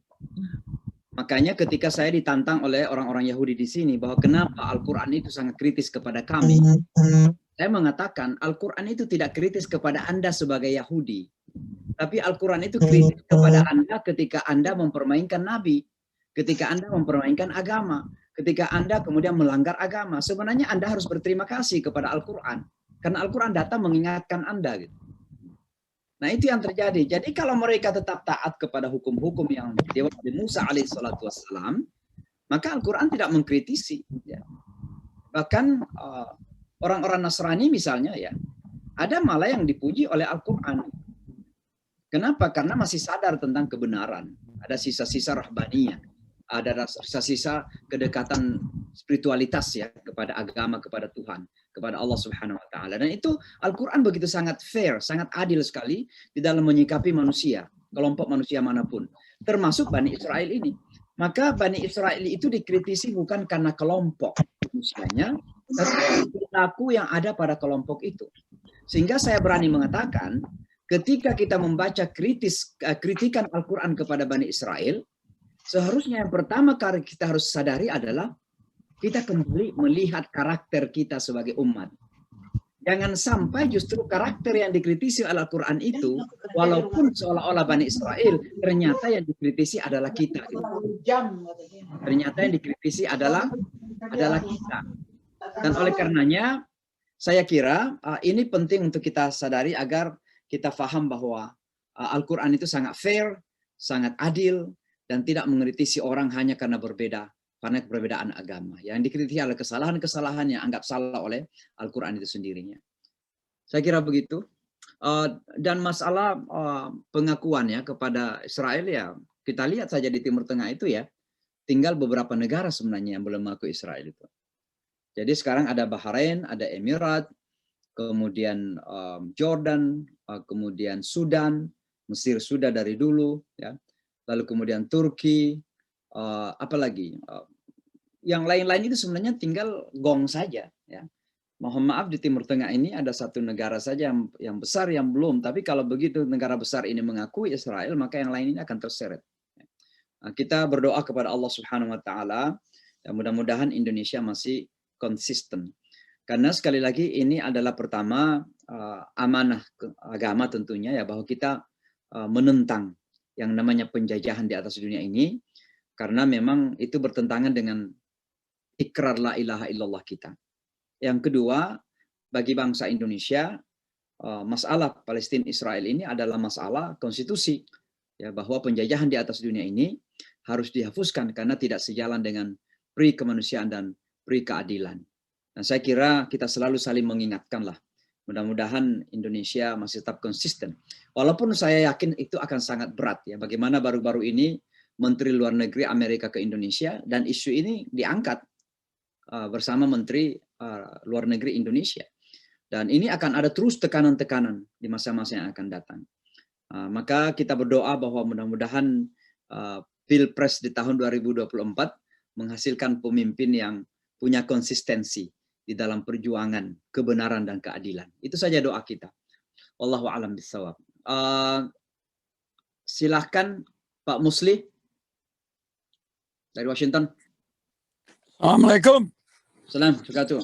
Makanya ketika saya ditantang oleh orang-orang Yahudi di sini bahwa kenapa Al-Quran itu sangat kritis kepada kami, saya mengatakan Al-Quran itu tidak kritis kepada Anda sebagai Yahudi, tapi Al-Quran itu kritis kepada Anda ketika Anda mempermainkan Nabi, ketika Anda mempermainkan agama, ketika Anda kemudian melanggar agama. Sebenarnya Anda harus berterima kasih kepada Al-Quran, karena Al-Quran datang mengingatkan Anda. Gitu. Nah, itu yang terjadi. Jadi kalau mereka tetap taat kepada hukum-hukum yang diwahyukan Musa alaihissalatu wassalam, maka Al-Quran tidak mengkritisi. Ya. Bahkan orang-orang Nasrani misalnya, ya, ada malah yang dipuji oleh Al-Quran. Kenapa? Karena masih sadar tentang kebenaran. Ada sisa-sisa rahbaniyah, ada sisa-sisa kedekatan spiritualitas ya kepada agama, kepada Tuhan, kepada Allah Subhanahu wa taala. Dan itu Al-Quran begitu sangat fair, sangat adil sekali di dalam menyikapi manusia, kelompok manusia manapun, termasuk Bani Israel ini. Maka Bani Israel itu dikritisi bukan karena kelompok manusianya, tapi perilaku yang ada pada kelompok itu. Sehingga saya berani mengatakan, ketika kita membaca kritikan Al-Quran kepada Bani Israel, seharusnya yang pertama kali kita harus sadari adalah kita kembali melihat karakter kita sebagai umat. Jangan sampai justru karakter yang dikritisi oleh Al-Quran itu, walaupun seolah-olah Bani Israel, ternyata yang dikritisi adalah kita. Ternyata yang dikritisi adalah kita. Dan oleh karenanya, saya kira ini penting untuk kita sadari agar kita paham bahwa Al-Quran itu sangat fair, sangat adil, dan tidak mengkritisi orang hanya karena berbeda, karena perbedaan agama. Yang dikritisi adalah kesalahan-kesalahan yang anggap salah oleh Al-Quran itu sendirinya. Saya kira begitu. Dan masalah pengakuan ya kepada Israel, ya kita lihat saja di Timur Tengah itu ya, tinggal beberapa negara sebenarnya yang belum mengakui Israel itu. Jadi sekarang ada Bahrain, ada Emirat, kemudian Jordan, kemudian Sudan, Mesir sudah dari dulu, ya. Lalu kemudian Turki, apalagi yang lain-lain itu sebenarnya tinggal gong saja, ya. Mohon maaf, di Timur Tengah ini ada satu negara saja yang besar yang belum, tapi kalau begitu negara besar ini mengakui Israel, maka yang lain ini akan terseret. Kita berdoa kepada Allah Subhanahu wa taala, ya, mudah-mudahan Indonesia masih konsisten. Karena sekali lagi ini adalah pertama amanah agama tentunya, ya, bahwa kita menentang yang namanya penjajahan di atas dunia ini, karena memang itu bertentangan dengan ikrar la ilaha illallah kita. Yang kedua, bagi bangsa Indonesia, masalah Palestina Israel ini adalah masalah konstitusi, ya, bahwa penjajahan di atas dunia ini harus dihapuskan karena tidak sejalan dengan pri kemanusiaan dan pri keadilan. Nah, saya kira kita selalu saling mengingatkanlah. Mudah-mudahan Indonesia masih tetap konsisten. Walaupun saya yakin itu akan sangat berat, ya. Bagaimana baru-baru ini Menteri Luar Negeri Amerika ke Indonesia dan isu ini diangkat bersama Menteri Luar Negeri Indonesia. Dan ini akan ada terus tekanan-tekanan di masa-masa yang akan datang. Maka kita berdoa bahwa mudah-mudahan Pilpres di tahun 2024 menghasilkan pemimpin yang punya konsistensi di dalam perjuangan kebenaran dan keadilan. Itu saja doa kita. Wallahu a'lam bishawab. Silahkan Pak Musli dari Washington. Assalamualaikum. Assalamualaikum.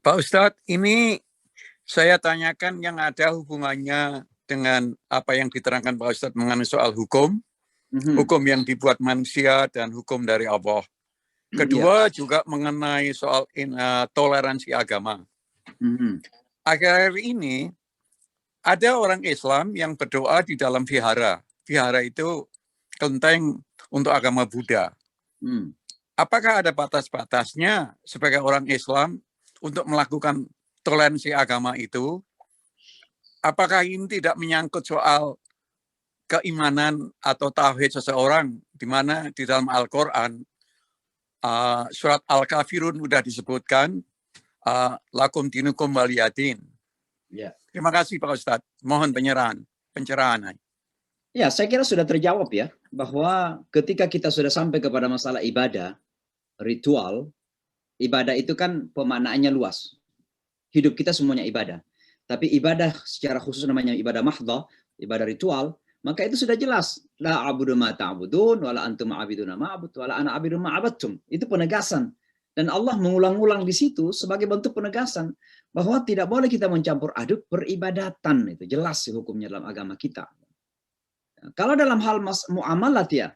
Pak Ustadz, ini saya tanyakan yang ada hubungannya dengan apa yang diterangkan Pak Ustadz mengenai soal hukum, hukum yang dibuat manusia dan hukum dari Allah. Kedua juga mengenai soal toleransi agama. Akhir-akhir ini ada orang Islam yang berdoa di dalam vihara. Vihara itu kelenteng untuk agama Buddha. Apakah ada batas-batasnya sebagai orang Islam untuk melakukan toleransi agama itu? Apakah ini tidak menyangkut soal keimanan atau tauhid seseorang, di mana di dalam Al-Quran surat Al-Kafirun sudah disebutkan lakum dinukum waliyadin. Terima kasih Pak Ustadz. Mohon pencerahan. Ya, saya kira sudah terjawab, ya, bahwa ketika kita sudah sampai kepada masalah ibadah, ritual, ibadah itu kan pemaknaannya luas. Hidup kita semuanya ibadah. Tapi ibadah secara khusus namanya ibadah mahdhah, ibadah ritual, maka itu sudah jelas. La a'budu ma ta'budun, wala antum a'abiduna ma'abud, wala ana a'budu ma'abattum. Itu penegasan. Dan Allah mengulang-ulang di situ sebagai bentuk penegasan bahwa tidak boleh kita mencampur aduk peribadatan. Itu jelas hukumnya dalam agama kita. Kalau dalam hal muamalat, ya,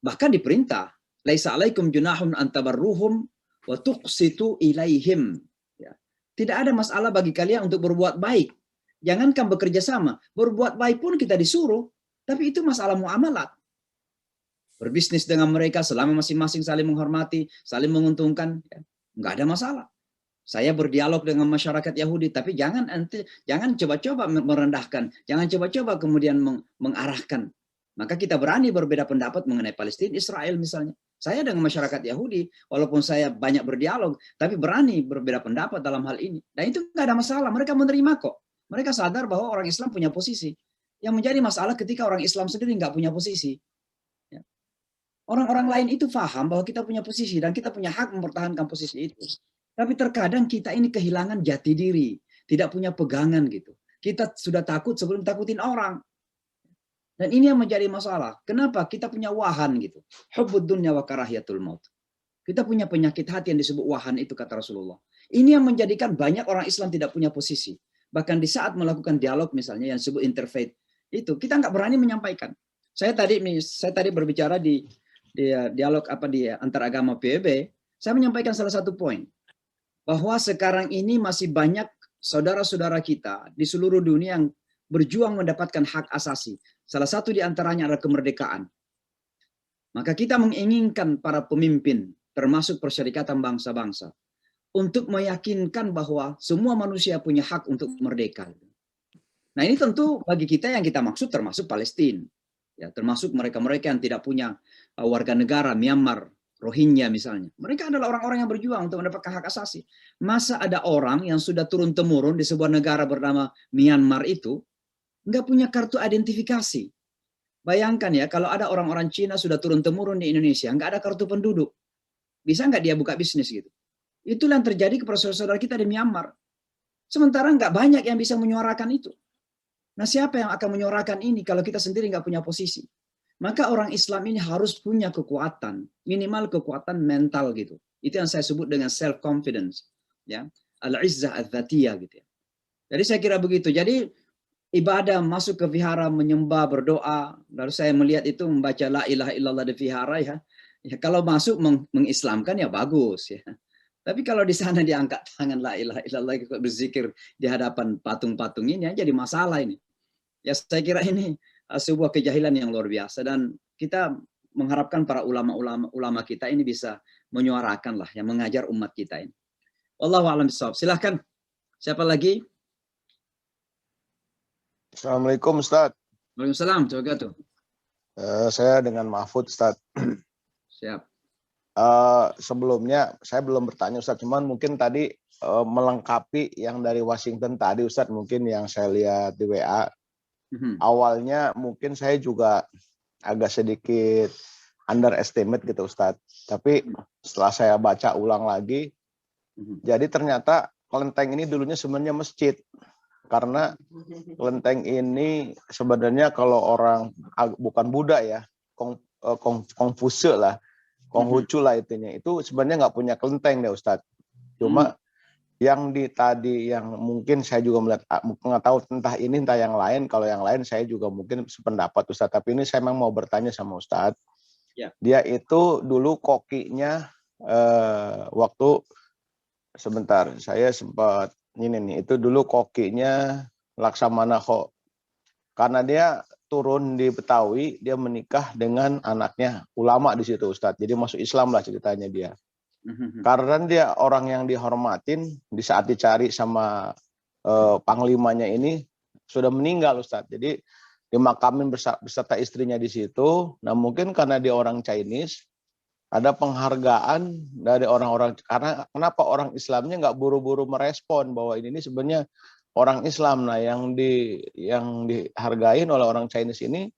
bahkan diperintah, laisa alaikum junahun antabarruhum wa tuqsitu ilaihim. Ya. Tidak ada masalah bagi kalian untuk berbuat baik. Jangankan bekerja sama, berbuat baik pun kita disuruh, tapi itu masalah muamalat. Berbisnis dengan mereka selama masing-masing saling menghormati, saling menguntungkan, ya, nggak ada masalah. Saya berdialog dengan masyarakat Yahudi, tapi jangan coba-coba merendahkan, jangan coba-coba kemudian mengarahkan. Maka kita berani berbeda pendapat mengenai Palestina, Israel misalnya. Saya dengan masyarakat Yahudi, walaupun saya banyak berdialog, tapi berani berbeda pendapat dalam hal ini. Dan itu nggak ada masalah, mereka menerima kok. Mereka sadar bahwa orang Islam punya posisi. Yang menjadi masalah ketika orang Islam sendiri nggak punya posisi. Orang-orang lain itu paham bahwa kita punya posisi dan kita punya hak mempertahankan posisi itu. Tapi terkadang kita ini kehilangan jati diri, tidak punya pegangan gitu. Kita sudah takut sebelum takutin orang. Dan ini yang menjadi masalah. Kenapa? Kita punya wahan gitu. Hubbud dunya wa karahiyatul maut. Kita punya penyakit hati yang disebut wahan itu, kata Rasulullah. Ini yang menjadikan banyak orang Islam tidak punya posisi. Bahkan di saat melakukan dialog misalnya yang disebut interfaith itu, kita nggak berani menyampaikan. Saya tadi berbicara di dialog di antaragama PBB, saya menyampaikan salah satu poin. Bahwa sekarang ini masih banyak saudara-saudara kita di seluruh dunia yang berjuang mendapatkan hak asasi. Salah satu di antaranya adalah kemerdekaan. Maka kita menginginkan para pemimpin, termasuk Perserikatan Bangsa-Bangsa, untuk meyakinkan bahwa semua manusia punya hak untuk merdeka. Nah, ini tentu bagi kita yang kita maksud termasuk Palestina. Ya, termasuk mereka-mereka yang tidak punya warga negara, Myanmar, Rohingya misalnya. Mereka adalah orang-orang yang berjuang untuk mendapatkan hak asasi. Masa ada orang yang sudah turun-temurun di sebuah negara bernama Myanmar itu nggak punya kartu identifikasi. Bayangkan ya, kalau ada orang-orang Cina sudah turun-temurun di Indonesia, nggak ada kartu penduduk. Bisa nggak dia buka bisnis gitu? Itulah yang terjadi kepada saudara-saudara kita di Myanmar. Sementara nggak banyak yang bisa menyuarakan itu. Nah, siapa yang akan menyuarakan ini kalau kita sendiri nggak punya posisi? Maka orang Islam ini harus punya kekuatan, minimal kekuatan mental gitu. Itu yang saya sebut dengan self confidence, ya, al-izzah adzatiyah gitu ya. Jadi saya kira begitu. Jadi ibadah masuk ke vihara menyembah berdoa, lalu saya melihat itu membaca la ilaha illallah di vihara ya. Ya kalau masuk mengislamkan ya bagus ya. Tapi kalau di sana diangkat tangan la ilaha illallah berzikir di hadapan patung-patung ini ya jadi masalah ini. Ya saya kira ini sebuah kejahilan yang luar biasa dan kita mengharapkan para ulama kita ini bisa menyuarakan lah yang mengajar umat kita ini. Wallahu a'lam bishawab. Silahkan. Siapa lagi? Assalamualaikum Ustaz. Waalaikumsalam. Coba tuh. Saya dengan Mahfud Ustaz. Siap. Sebelumnya saya belum bertanya Ustaz, cuman mungkin tadi melengkapi yang dari Washington tadi Ustaz, mungkin yang saya lihat di WA. Awalnya mungkin saya juga agak sedikit underestimate gitu Ustaz. Tapi setelah saya baca ulang lagi, jadi ternyata kelenteng ini dulunya sebenarnya masjid. Karena kelenteng ini sebenarnya kalau orang bukan Buddha ya, Konghucu lah, Konghucu lah itunya, itu sebenarnya nggak punya kelenteng deh Ustaz. Cuma yang tadi yang mungkin saya juga melihat, nggak tahu entah ini entah yang lain. Kalau yang lain saya juga mungkin sependapat Ustaz. Tapi ini saya memang mau bertanya sama Ustaz. Ya. Dia itu dulu kokinya waktu sebentar saya sempat ini nih, itu dulu kokinya Laksamana Kho. Karena dia turun di Betawi, dia menikah dengan anaknya ulama di situ Ustaz. Jadi masuk Islam lah ceritanya dia. Karena dia orang yang dihormatin, di saat dicari sama panglimanya ini sudah meninggal Ustaz. Jadi dimakamin beserta istrinya di situ. Nah mungkin karena dia orang Chinese, ada penghargaan dari orang-orang, karena kenapa orang Islamnya nggak buru-buru merespon bahwa ini sebenarnya orang Islam. Nah yang dihargain oleh orang Chinese ini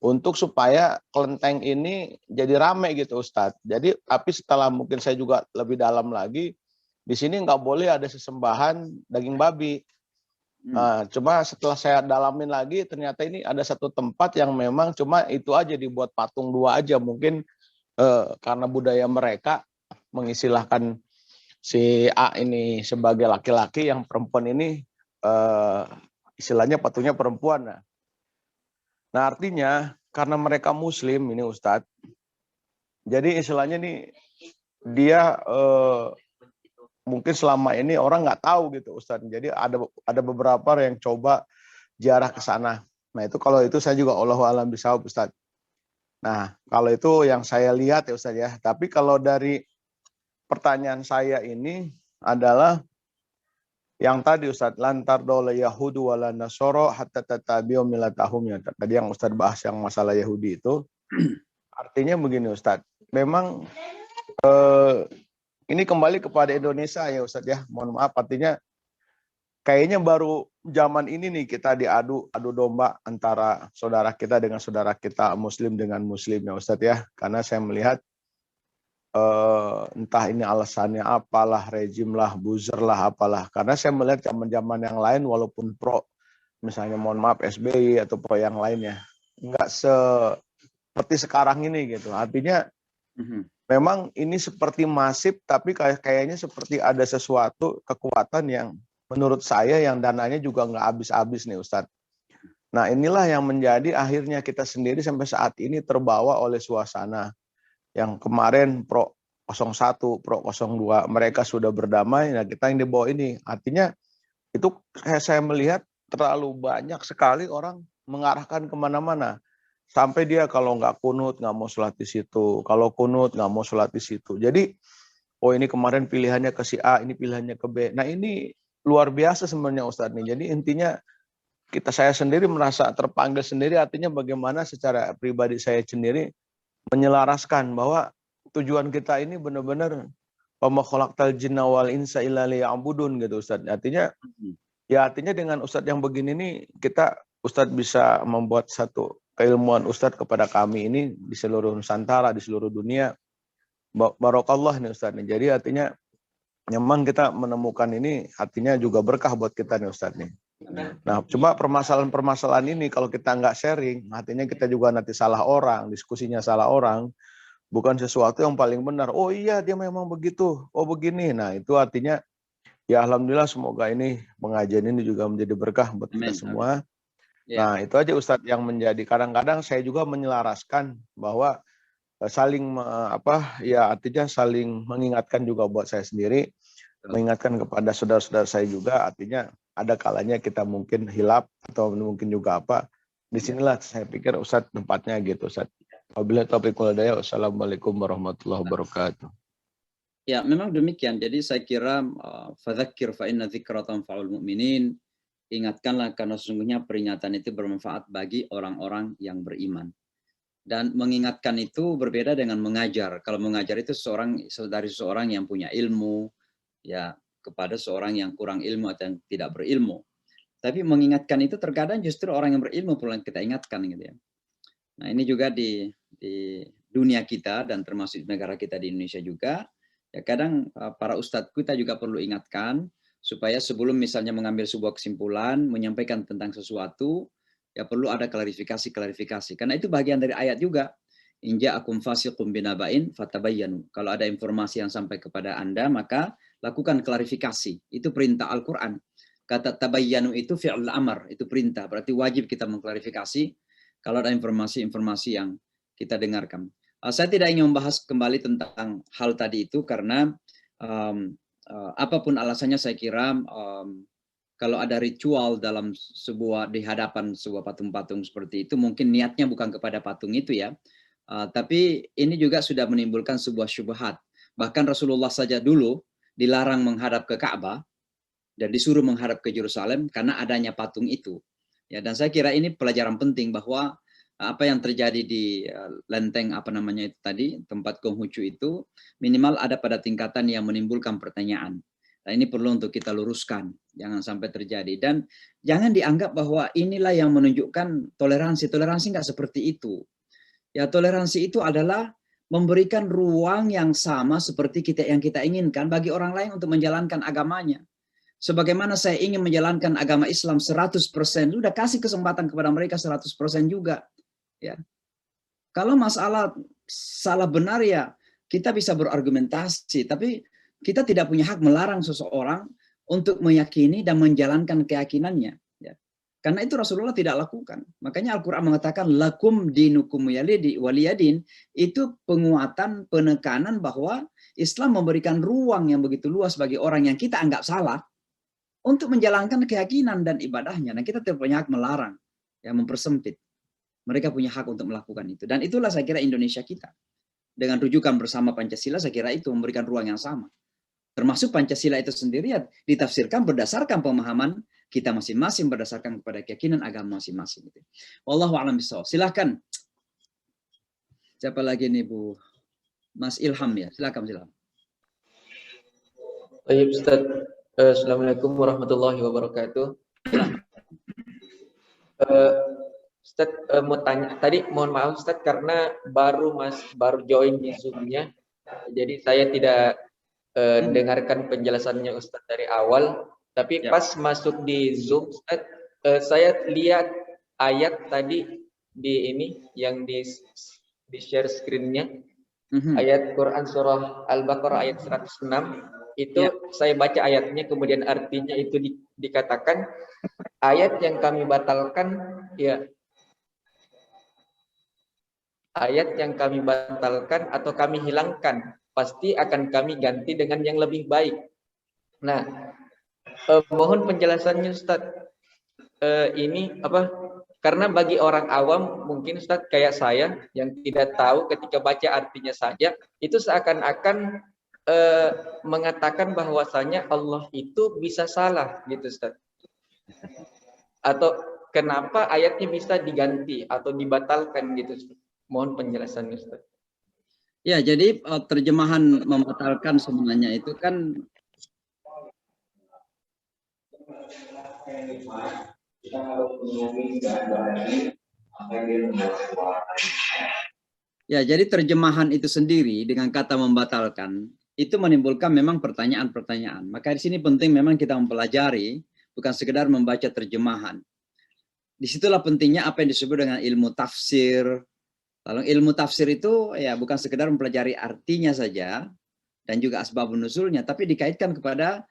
untuk supaya kelenteng ini jadi rame gitu Ustadz. Jadi tapi setelah mungkin saya juga lebih dalam lagi, di sini nggak boleh ada sesembahan daging babi. Nah, cuma setelah saya dalamin lagi, ternyata ini ada satu tempat yang memang cuma itu aja dibuat patung dua aja. Mungkin karena budaya mereka mengistilahkan si A ini sebagai laki-laki, yang perempuan ini istilahnya patungnya perempuan. Nah artinya karena mereka Muslim ini Ustadz, jadi istilahnya nih dia mungkin selama ini orang nggak tahu gitu Ustadz. Jadi ada beberapa yang coba ziarah ke sana. Nah itu kalau itu saya juga Allahu a'lam bishawab Ustadz. Nah kalau itu yang saya lihat ya Ustadz ya. Tapi kalau dari pertanyaan saya ini adalah yang tadi Ustadz, lantar dola Yahudu wala Nasoro hatta tatabi'u millatahum, ya tadi yang Ustadz bahas yang masalah Yahudi itu. Artinya begini Ustadz, memang ini kembali kepada Indonesia ya Ustadz ya. Mohon maaf, artinya kayaknya baru zaman ini nih kita adu domba antara saudara kita dengan saudara kita, Muslim dengan Muslim ya Ustadz ya. Karena saya melihat entah ini alasannya apalah, rejim lah, buzzer lah, apalah. Karena saya melihat zaman-zaman yang lain walaupun pro, misalnya mohon maaf SBY atau pro yang lainnya, nggak seperti sekarang ini gitu. Artinya memang ini seperti masif, tapi kayaknya seperti ada sesuatu kekuatan yang menurut saya yang dananya juga nggak habis-habis nih Ustadz. Nah inilah yang menjadi akhirnya kita sendiri sampai saat ini terbawa oleh suasana. Yang kemarin Pro 01, Pro 02, mereka sudah berdamai, nah kita yang di bawah ini. Artinya itu saya melihat terlalu banyak sekali orang mengarahkan kemana-mana. Sampai dia kalau nggak kunut, nggak mau sholat di situ. Kalau kunut, nggak mau sholat di situ. Jadi, oh ini kemarin pilihannya ke si A, ini pilihannya ke B. Nah ini luar biasa sebenarnya Ustadz nih. Jadi intinya saya sendiri merasa terpanggil sendiri, artinya bagaimana secara pribadi saya sendiri menyelaraskan bahwa tujuan kita ini benar-benar wa ma khalaqtal jinna wal insa illa liya'budun gitu Ustaz. Artinya dengan Ustadz yang begini nih Ustadz bisa membuat satu keilmuan Ustadz kepada kami ini di seluruh Nusantara, di seluruh dunia. Barokallah nih Ustadz nih. Jadi artinya memang kita menemukan ini artinya juga berkah buat kita nih Ustadz nih. Nah, cuma permasalahan ini kalau kita nggak sharing, artinya kita juga nanti salah orang, diskusinya salah orang, bukan sesuatu yang paling benar. Oh iya, dia memang begitu. Oh begini. Nah, itu artinya ya alhamdulillah semoga ini pengajian ini juga menjadi berkah buat kita semua. Nah, itu aja Ustadz yang menjadi kadang-kadang saya juga menyelaraskan bahwa saling artinya saling mengingatkan juga buat saya sendiri, mengingatkan kepada saudara-saudara saya juga, artinya ada kalanya kita mungkin hilap atau mungkin juga apa. Disinilah saya pikir Ustadz tempatnya gitu Ustadz. Wabillahi taufiq wal hidayah. Wassalamualaikum warahmatullahi wabarakatuh. Ya, memang demikian. Jadi saya kira fadzakir fa inna dzikra tanfa'ul mu'minin. Ingatkanlah karena sesungguhnya peringatan itu bermanfaat bagi orang-orang yang beriman. Dan mengingatkan itu berbeda dengan mengajar. Kalau mengajar itu dari seorang yang punya ilmu ya kepada seorang yang kurang ilmu atau yang tidak berilmu. Tapi mengingatkan itu terkadang justru orang yang berilmu pula yang kita ingatkan gitu ya. Nah, ini juga di dunia kita dan termasuk di negara kita di Indonesia juga. Ya kadang para ustadz kita juga perlu ingatkan supaya sebelum misalnya mengambil sebuah kesimpulan, menyampaikan tentang sesuatu, ya perlu ada klarifikasi. Karena itu bagian dari ayat juga. In ja'akum fasiqun binaba'in fatabayyanu. Kalau ada informasi yang sampai kepada Anda, maka lakukan klarifikasi. Itu perintah Al-Quran. Kata tabayyanu itu fi'l amar, itu perintah. Berarti wajib kita mengklarifikasi kalau ada informasi-informasi yang kita dengarkan. Saya tidak ingin membahas kembali tentang hal tadi itu karena apapun alasannya saya kira kalau ada ritual dalam di hadapan sebuah patung-patung seperti itu, mungkin niatnya bukan kepada patung itu ya, tapi ini juga sudah menimbulkan sebuah syubhat. Bahkan Rasulullah saja dulu dilarang menghadap ke Ka'bah dan disuruh menghadap ke Yerusalem karena adanya patung itu. Ya, dan saya kira ini pelajaran penting bahwa apa yang terjadi di lenteng itu tadi, tempat Konghucu itu minimal ada pada tingkatan yang menimbulkan pertanyaan. Nah, ini perlu untuk kita luruskan, jangan sampai terjadi. Dan jangan dianggap bahwa inilah yang menunjukkan toleransi. Toleransi nggak seperti itu. Ya, toleransi itu adalah memberikan ruang yang sama seperti yang kita inginkan bagi orang lain untuk menjalankan agamanya. Sebagaimana saya ingin menjalankan agama Islam 100%, sudah kasih kesempatan kepada mereka 100% juga. Ya. Kalau masalah salah benar ya kita bisa berargumentasi, tapi kita tidak punya hak melarang seseorang untuk meyakini dan menjalankan keyakinannya. Ya. Karena itu Rasulullah tidak lakukan. Makanya Al-Quran mengatakan lakum dinukum waliyadin, itu penguatan, penekanan bahwa Islam memberikan ruang yang begitu luas bagi orang yang kita anggap salah untuk menjalankan keyakinan dan ibadahnya. Nah, kita tidak punya hak melarang, ya mempersempit. Mereka punya hak untuk melakukan itu. Dan itulah saya kira Indonesia kita. Dengan rujukan bersama Pancasila, saya kira itu memberikan ruang yang sama. Termasuk Pancasila itu sendiri ya, ditafsirkan berdasarkan pemahaman kita masing-masing, berdasarkan kepada keyakinan agama masing-masing. Wallahu a'lam bishawab. Silakan. Siapa lagi nih Bu? Mas Ilham ya. Silakan. Baik Ustaz. Assalamualaikum warahmatullahi wabarakatuh. Ustaz mau tanya tadi, mohon maaf Ustaz karena baru join di Zoom-nya, jadi saya tidak dengarkan penjelasannya Ustaz dari awal. Tapi pas masuk di Zoom Ustaz, saya lihat ayat tadi di ini yang di share screen-nya, ayat Quran surah Al-Baqarah ayat 106. Itu saya baca ayatnya, kemudian artinya itu dikatakan ayat yang kami batalkan ya, ayat yang kami batalkan atau kami hilangkan pasti akan kami ganti dengan yang lebih baik. Nah, mohon penjelasannya Ustaz. Ini apa? Karena bagi orang awam mungkin Ustaz kayak saya yang tidak tahu, ketika baca artinya saja itu seakan-akan mengatakan bahwasanya Allah itu bisa salah gitu Ustaz. Atau kenapa ayatnya bisa diganti atau dibatalkan gitu? Mohon penjelasan Ustaz. Ya, jadi terjemahan membatalkan sebenarnya itu kan ya, jadi terjemahan itu sendiri dengan kata membatalkan itu menimbulkan memang pertanyaan-pertanyaan. Maka di sini penting memang kita mempelajari, bukan sekedar membaca terjemahan. Disitulah pentingnya apa yang disebut dengan ilmu tafsir. Lalu ilmu tafsir itu ya bukan sekedar mempelajari artinya saja dan juga asbabun nuzulnya, tapi dikaitkan kepada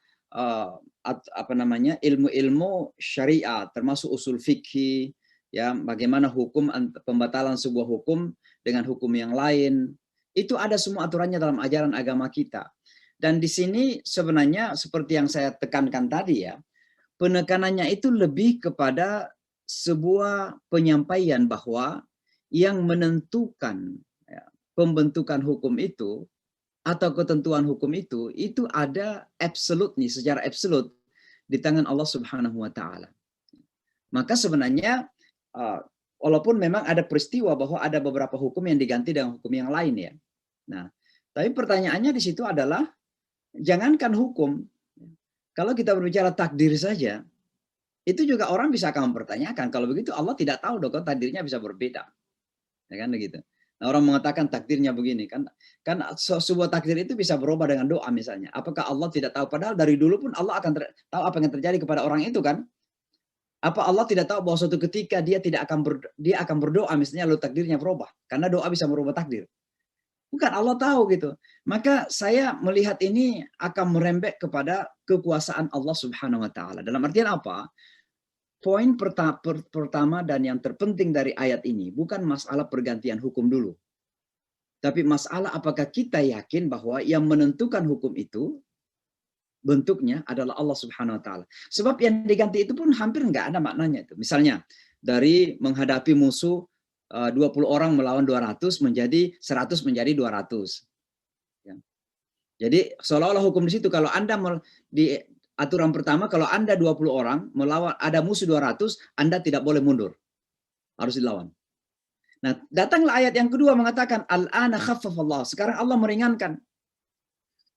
ilmu-ilmu syariat, termasuk usul fikih, ya bagaimana hukum pembatalan sebuah hukum dengan hukum yang lain. Itu ada semua aturannya dalam ajaran agama kita. Dan di sini sebenarnya seperti yang saya tekankan tadi ya, penekanannya itu lebih kepada sebuah penyampaian bahwa yang menentukan ya, pembentukan hukum itu atau ketentuan hukum itu ada absolut nih, secara absolut di tangan Allah Subhanahu wa taala. Maka sebenarnya walaupun memang ada peristiwa bahwa ada beberapa hukum yang diganti dengan hukum yang lain ya. Nah, tapi pertanyaannya di situ adalah jangankan hukum, kalau kita berbicara takdir saja, itu juga orang bisa akan mempertanyakan, kalau begitu Allah tidak tahu dong, takdirnya bisa berbeda. Ya kan begitu. Nah, orang mengatakan takdirnya begini kan sebuah takdir itu bisa berubah dengan doa misalnya. Apakah Allah tidak tahu? Padahal dari dulu pun Allah akan tahu apa yang terjadi kepada orang itu kan? Apa Allah tidak tahu bahwa suatu ketika dia akan berdoa misalnya lalu takdirnya berubah karena doa bisa merubah takdir? Bukan, Allah tahu gitu. Maka saya melihat ini akan merembet kepada kekuasaan Allah Subhanahu wa taala. Dalam artian apa? Poin pertama dan yang terpenting dari ayat ini bukan masalah pergantian hukum dulu. Tapi masalah apakah kita yakin bahwa yang menentukan hukum itu bentuknya adalah Allah Subhanahu wa taala. Sebab yang diganti itu pun hampir nggak ada maknanya itu. Misalnya dari menghadapi musuh 20 orang melawan 200 menjadi 100 menjadi 200. Ya. Jadi seolah-olah hukum di situ kalau Anda di aturan pertama, kalau Anda 20 orang melawan, ada musuh 200, Anda tidak boleh mundur. Harus dilawan. Nah, datanglah ayat yang kedua mengatakan, Al-ana khaffafallah. Sekarang Allah meringankan.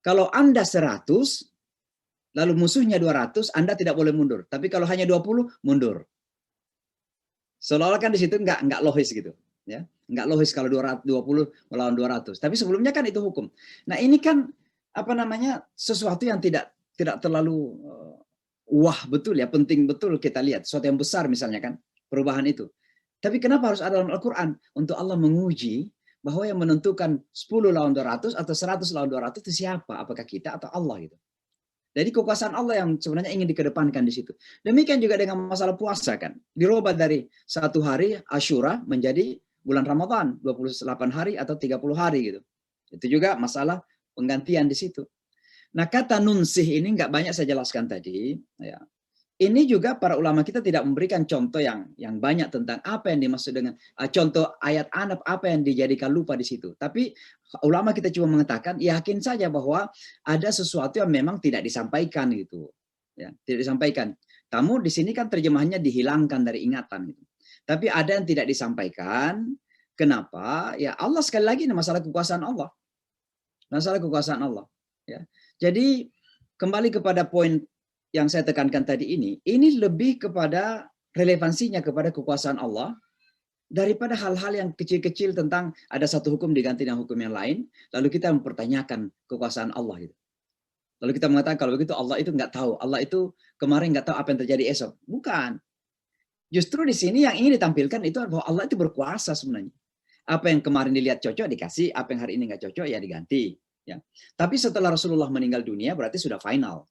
Kalau Anda 100, lalu musuhnya 200, Anda tidak boleh mundur. Tapi kalau hanya 20, mundur. Seolah-olah kan di situ nggak logis gitu. Ya, nggak logis kalau 20 melawan 200. Tapi sebelumnya kan itu hukum. Nah, ini kan sesuatu yang tidak terlalu wah betul ya, penting betul kita lihat sesuatu yang besar misalnya kan perubahan itu. Tapi kenapa harus ada dalam Al-Quran? Untuk Allah menguji bahwa yang menentukan 10 lawan 200 atau 100 lawan 200 itu siapa? Apakah kita atau Allah gitu. Jadi kekuasaan Allah yang sebenarnya ingin dikedepankan di situ. Demikian juga dengan masalah puasa kan. Dirubah dari 1 hari Asyura menjadi bulan Ramadan 28 hari atau 30 hari gitu. Itu juga masalah penggantian di situ. Nah, kata nunsih ini nggak banyak saya jelaskan tadi. Ya. Ini juga para ulama kita tidak memberikan contoh yang banyak tentang apa yang dimaksud dengan contoh ayat anab, apa yang dijadikan lupa di situ. Tapi ulama kita cuma mengatakan yakin saja bahwa ada sesuatu yang memang tidak disampaikan gitu. Ya, tidak disampaikan. Namun di sini kan terjemahannya dihilangkan dari ingatan gitu. Tapi ada yang tidak disampaikan. Kenapa? Ya Allah sekali lagi ini masalah kekuasaan Allah. Masalah kekuasaan Allah. Ya. Jadi kembali kepada poin yang saya tekankan tadi ini lebih kepada relevansinya kepada kekuasaan Allah daripada hal-hal yang kecil-kecil tentang ada satu hukum diganti dengan hukum yang lain, lalu kita mempertanyakan kekuasaan Allah itu. Lalu kita mengatakan kalau begitu Allah itu nggak tahu, Allah itu kemarin nggak tahu apa yang terjadi esok. Bukan. Justru di sini yang ingin ditampilkan itu bahwa Allah itu berkuasa sebenarnya. Apa yang kemarin dilihat cocok dikasih, apa yang hari ini nggak cocok ya diganti. Ya. Tapi setelah Rasulullah meninggal dunia berarti sudah final.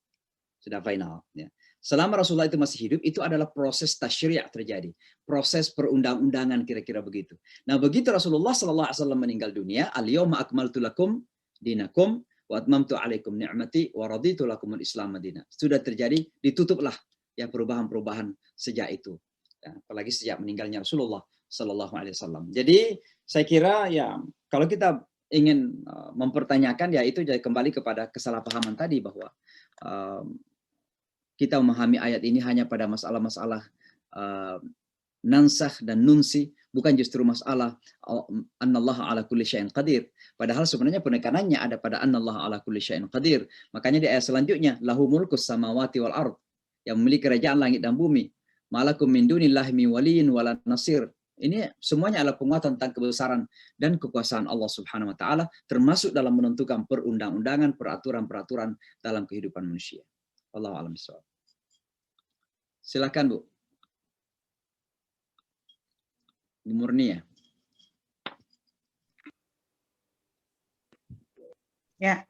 Sudah final. Ya. Selama Rasulullah itu masih hidup, itu adalah proses tasyri' terjadi. Proses perundang-undangan kira-kira begitu. Nah begitu Rasulullah SAW meninggal dunia, al-yawma akmaltu lakum dinakum wa atmamtu alaikum ni'mati wa raditu lakumul Islam madinah. Sudah terjadi, ditutuplah ya perubahan-perubahan sejak itu. Ya, apalagi sejak meninggalnya Rasulullah SAW. Jadi saya kira ya kalau kita ingin mempertanyakan ya itu jadi kembali kepada kesalahpahaman tadi bahwa kita memahami ayat ini hanya pada masalah-masalah nansakh dan nunsi, bukan justru masalah annallaha ala kulli syai'in qadir. Padahal sebenarnya penekanannya ada pada annallaha ala kulli syai'in qadir. Makanya di ayat selanjutnya, lahu mulkus samawati wal ard, yang memiliki kerajaan langit dan bumi. Malakum min dunillahi min waliyin wala nasir. Ini semuanya adalah penguatan tentang kebesaran dan kekuasaan Allah Subhanahu wa taala, termasuk dalam menentukan perundang-undangan, peraturan-peraturan dalam kehidupan manusia. Wallahu a'lam bishawab. Silakan Bu. Bu Murni ya. Ya.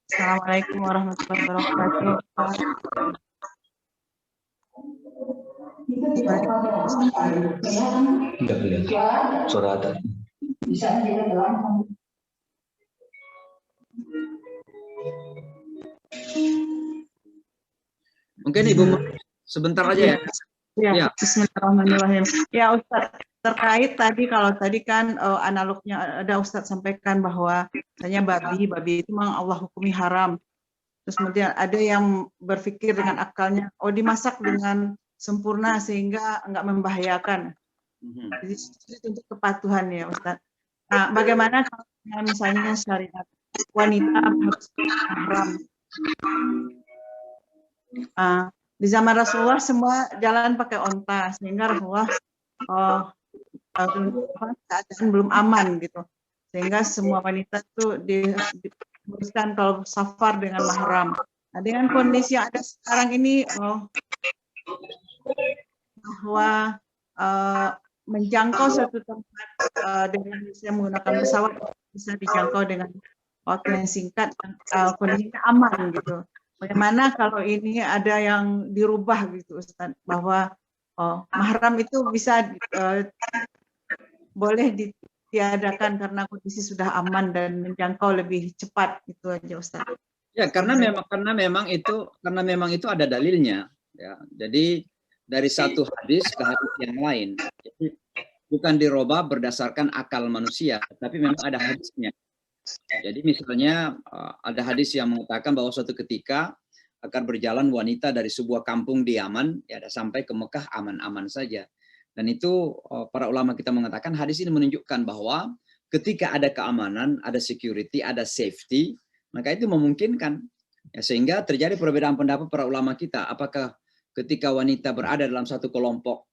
Assalamualaikum warahmatullahi wabarakatuh. Tidak kelihatan suara ada. Mungkin Ibu sebentar aja ya. Ya, bismillahirrahmanirrahim. Ya Ustaz, terkait tadi kalau tadi kan analognya ada Ustaz sampaikan bahwa misalnya babi itu memang Allah hukumi haram. Terus kemudian ada yang berpikir dengan akalnya, oh dimasak dengan sempurna sehingga enggak membahayakan. Jadi untuk kepatuhan ya Ustaz. Nah, bagaimana kalau misalnya syariat wanita harus mahram? Di zaman Rasulullah semua jalan pakai onta, sehingga Rasulullah keadaan belum aman gitu, sehingga semua wanita itu diharuskan kalau safar dengan mahram. Nah, dengan kondisi yang ada sekarang ini bahwa menjangkau suatu tempat dengan bisa menggunakan pesawat bisa dijangkau dengan waktu yang singkat dan kondisinya aman gitu. Bagaimana kalau ini ada yang dirubah gitu Ustaz, bahwa mahram itu bisa boleh ditiadakan karena kondisi sudah aman dan menjangkau lebih cepat, itu aja Ustaz. Ya, karena memang itu ada dalilnya ya. Jadi dari satu hadis ke hadis yang lain. Jadi bukan dirubah berdasarkan akal manusia, tapi memang ada hadisnya. Jadi misalnya ada hadis yang mengatakan bahwa suatu ketika akan berjalan wanita dari sebuah kampung di Yaman ya sampai ke Mekah aman-aman saja. Dan itu para ulama kita mengatakan hadis ini menunjukkan bahwa ketika ada keamanan, ada security, ada safety, maka itu memungkinkan. Ya, sehingga terjadi perbedaan pendapat para ulama kita. Apakah ketika wanita berada dalam satu kelompok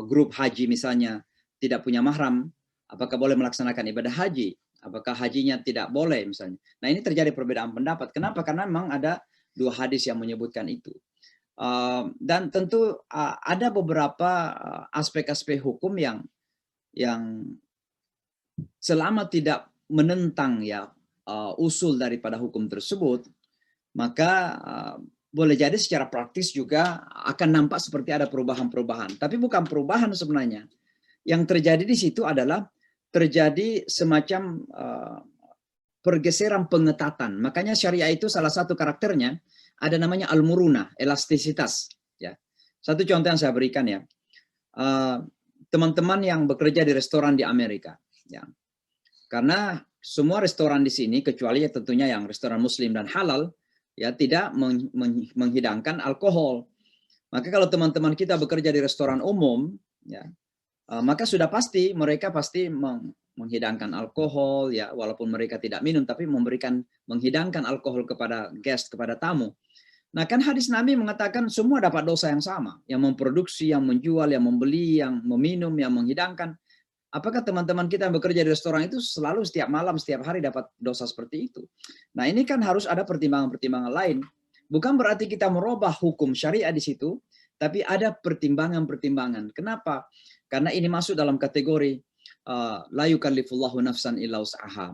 grup haji misalnya tidak punya mahram, apakah boleh melaksanakan ibadah haji? Apakah hajinya tidak boleh misalnya? Nah, ini terjadi perbedaan pendapat. Kenapa? Karena memang ada dua hadis yang menyebutkan itu. Dan tentu ada beberapa aspek-aspek hukum yang selama tidak menentang ya usul daripada hukum tersebut, maka boleh jadi secara praktis juga akan nampak seperti ada perubahan-perubahan. Tapi bukan perubahan sebenarnya. Yang terjadi di situ adalah terjadi semacam pergeseran pengetatan. Makanya syariah itu salah satu karakternya ada namanya al-murunah, elastisitas. Ya. Satu contoh yang saya berikan ya, teman-teman yang bekerja di restoran di Amerika. Ya. Karena semua restoran di sini, kecuali ya tentunya yang restoran muslim dan halal, ya tidak menghidangkan alkohol. Maka kalau teman-teman kita bekerja di restoran umum, ya, maka sudah pasti mereka pasti menghidangkan alkohol ya, walaupun mereka tidak minum tapi menghidangkan alkohol kepada guest, kepada tamu. Nah, kan hadis Nabi mengatakan semua dapat dosa yang sama, yang memproduksi, yang menjual, yang membeli, yang meminum, yang menghidangkan. Apakah teman-teman kita yang bekerja di restoran itu selalu setiap malam, setiap hari dapat dosa seperti itu? Nah, ini kan harus ada pertimbangan-pertimbangan lain. Bukan berarti kita merubah hukum syariah di situ, tapi ada pertimbangan-pertimbangan. Kenapa? Karena ini masuk dalam kategori la yukallifullahu nafsan illa wus'aha.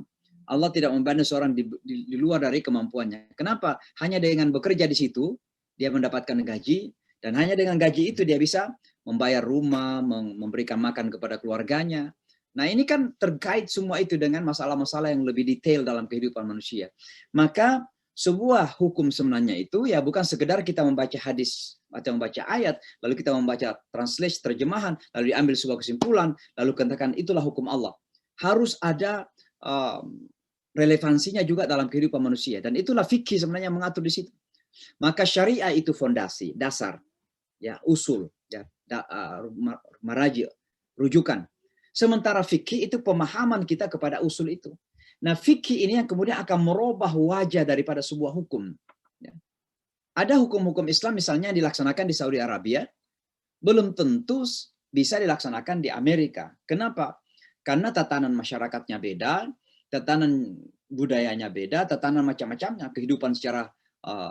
Allah tidak membebani seorang di luar dari kemampuannya. Kenapa? Hanya dengan bekerja di situ dia mendapatkan gaji, dan hanya dengan gaji itu dia bisa membayar rumah, memberikan makan kepada keluarganya. Nah, ini kan terkait semua itu dengan masalah-masalah yang lebih detail dalam kehidupan manusia. Maka sebuah hukum sebenarnya itu ya bukan sekedar kita membaca hadis atau membaca ayat, lalu kita membaca translation, terjemahan, lalu diambil sebuah kesimpulan, lalu katakan itulah hukum Allah. Harus ada relevansinya juga dalam kehidupan manusia, dan itulah fikih sebenarnya mengatur di situ. Maka syariah itu fondasi, dasar, ya usul, ya maraji, rujukan. Sementara fikih itu pemahaman kita kepada usul itu. Nah, fikih ini yang kemudian akan merubah wajah daripada sebuah hukum. Ya. Ada hukum-hukum Islam misalnya dilaksanakan di Saudi Arabia, belum tentu bisa dilaksanakan di Amerika. Kenapa? Karena tatanan masyarakatnya beda, tatanan budayanya beda, tatanan macam-macamnya, kehidupan secara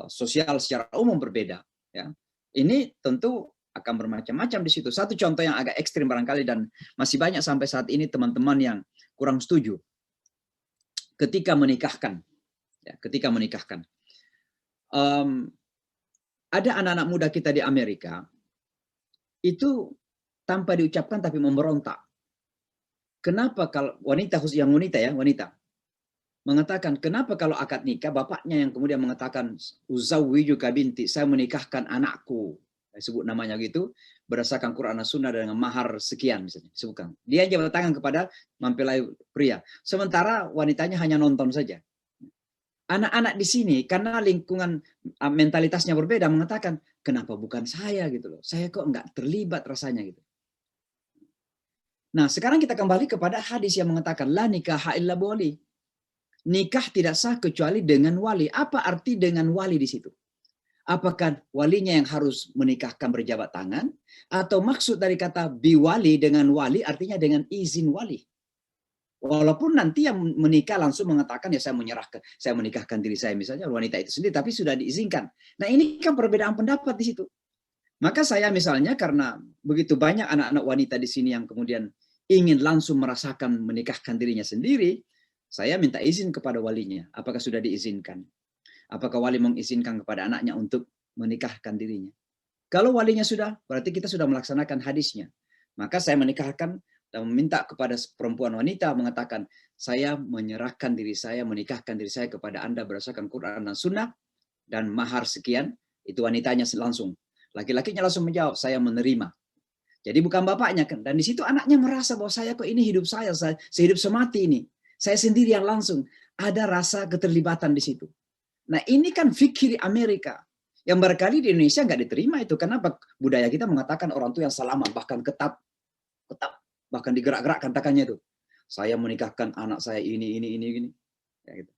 sosial secara umum berbeda. Ya. Ini tentu akan bermacam-macam di situ. Satu contoh yang agak ekstrim barangkali dan masih banyak sampai saat ini teman-teman yang kurang setuju. Ketika menikahkan. Ya, ketika menikahkan. Ada anak-anak muda kita di Amerika, itu tanpa diucapkan tapi memberontak. Kenapa kalau wanita, khusus yang wanita ya, wanita. Mengatakan, kenapa kalau akad nikah, bapaknya yang kemudian mengatakan, Uzawwijuka binti, saya menikahkan anakku. Sebut namanya gitu, berdasarkan Quran dan Sunnah dengan mahar sekian misalnya, sebutkan. Dia jabat tangan kepada mempelai pria. Sementara wanitanya hanya nonton saja. Anak-anak di sini karena lingkungan mentalitasnya berbeda mengatakan, kenapa bukan saya gitu loh. Saya kok nggak terlibat rasanya gitu. Nah, sekarang kita kembali kepada hadis yang mengatakan la nikaha illa biwali. Nikah tidak sah kecuali dengan wali. Apa arti dengan wali di situ? Apakah walinya yang harus menikahkan berjabat tangan? Atau maksud dari kata biwali dengan wali artinya dengan izin wali? Walaupun nanti yang menikah langsung mengatakan ya saya menikahkan diri saya misalnya wanita itu sendiri, tapi sudah diizinkan. Nah ini kan perbedaan pendapat di situ. Maka saya misalnya karena begitu banyak anak-anak wanita di sini yang kemudian ingin langsung merasakan menikahkan dirinya sendiri, saya minta izin kepada walinya. Apakah sudah diizinkan? Apakah wali mengizinkan kepada anaknya untuk menikahkan dirinya? Kalau walinya sudah, berarti kita sudah melaksanakan hadisnya. Maka saya menikahkan dan meminta kepada perempuan wanita mengatakan, saya menyerahkan diri saya, menikahkan diri saya kepada Anda berdasarkan Quran dan Sunnah, dan mahar sekian, itu wanitanya langsung. Laki-lakinya langsung menjawab, saya menerima. Jadi bukan bapaknya kan. Dan di situ anaknya merasa bahwa saya kok ini hidup saya sehidup semati ini. Saya sendiri yang langsung. Ada rasa keterlibatan di situ. Nah ini kan fikir Amerika. Yang barangkali di Indonesia nggak diterima itu. Karena budaya kita mengatakan orang tua yang salaman, bahkan ketat, bahkan digerak-gerakkan tangannya itu. Saya menikahkan anak saya ini. Ya, gitu.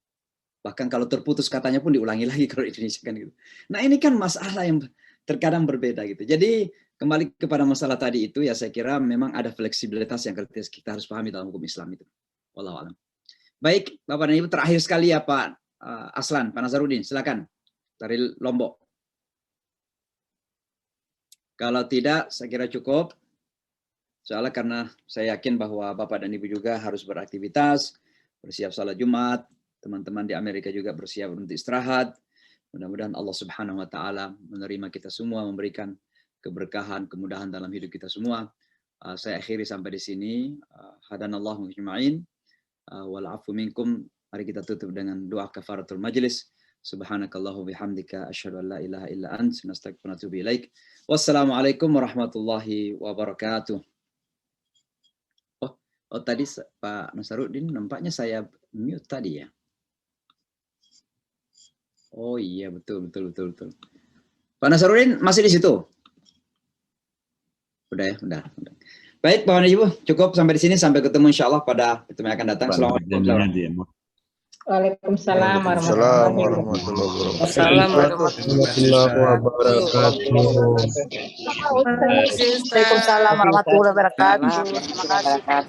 Bahkan kalau terputus katanya pun diulangi lagi kalau di Indonesia kan gitu. Nah ini kan masalah yang terkadang berbeda gitu. Jadi kembali kepada masalah tadi itu ya saya kira memang ada fleksibilitas yang kita harus pahami dalam hukum Islam itu. Wallahu a'lam. Baik, Bapak dan Ibu, terakhir sekali ya Pak Aslan, Pak Nazarudin, silakan dari Lombok. Kalau tidak, saya kira cukup. Soalnya karena saya yakin bahwa Bapak dan Ibu juga harus beraktivitas, bersiap salat Jumat, teman-teman di Amerika juga bersiap untuk istirahat. Mudah-mudahan Allah Subhanahu wa taala menerima kita semua, memberikan keberkahan, kemudahan dalam hidup kita semua. Saya akhiri sampai di sini. Hadanallahu ajma'in. Wal afu minkum. Mari kita tutup dengan doa kafaratul majlis. Subhanakallahu bihamdika asyhadu an la ilaha illa anta nastaghfiruka wa natubu ilaik. Wassalamualaikum warahmatullahi wabarakatuh. Oh tadi Pak Nazarudin nampaknya saya mute tadi ya. Oh iya betul. Pak Nazarudin masih di situ? Udah ya, udah. Baik, Bapak dan Ibu, cukup sampai di sini. Sampai ketemu insya Allah pada pertemuan yang akan datang. Assalamualaikum. Waalaikumsalam warahmatullahi wabarakatuh. Waalaikumsalam warahmatullahi wabarakatuh. Terima kasih.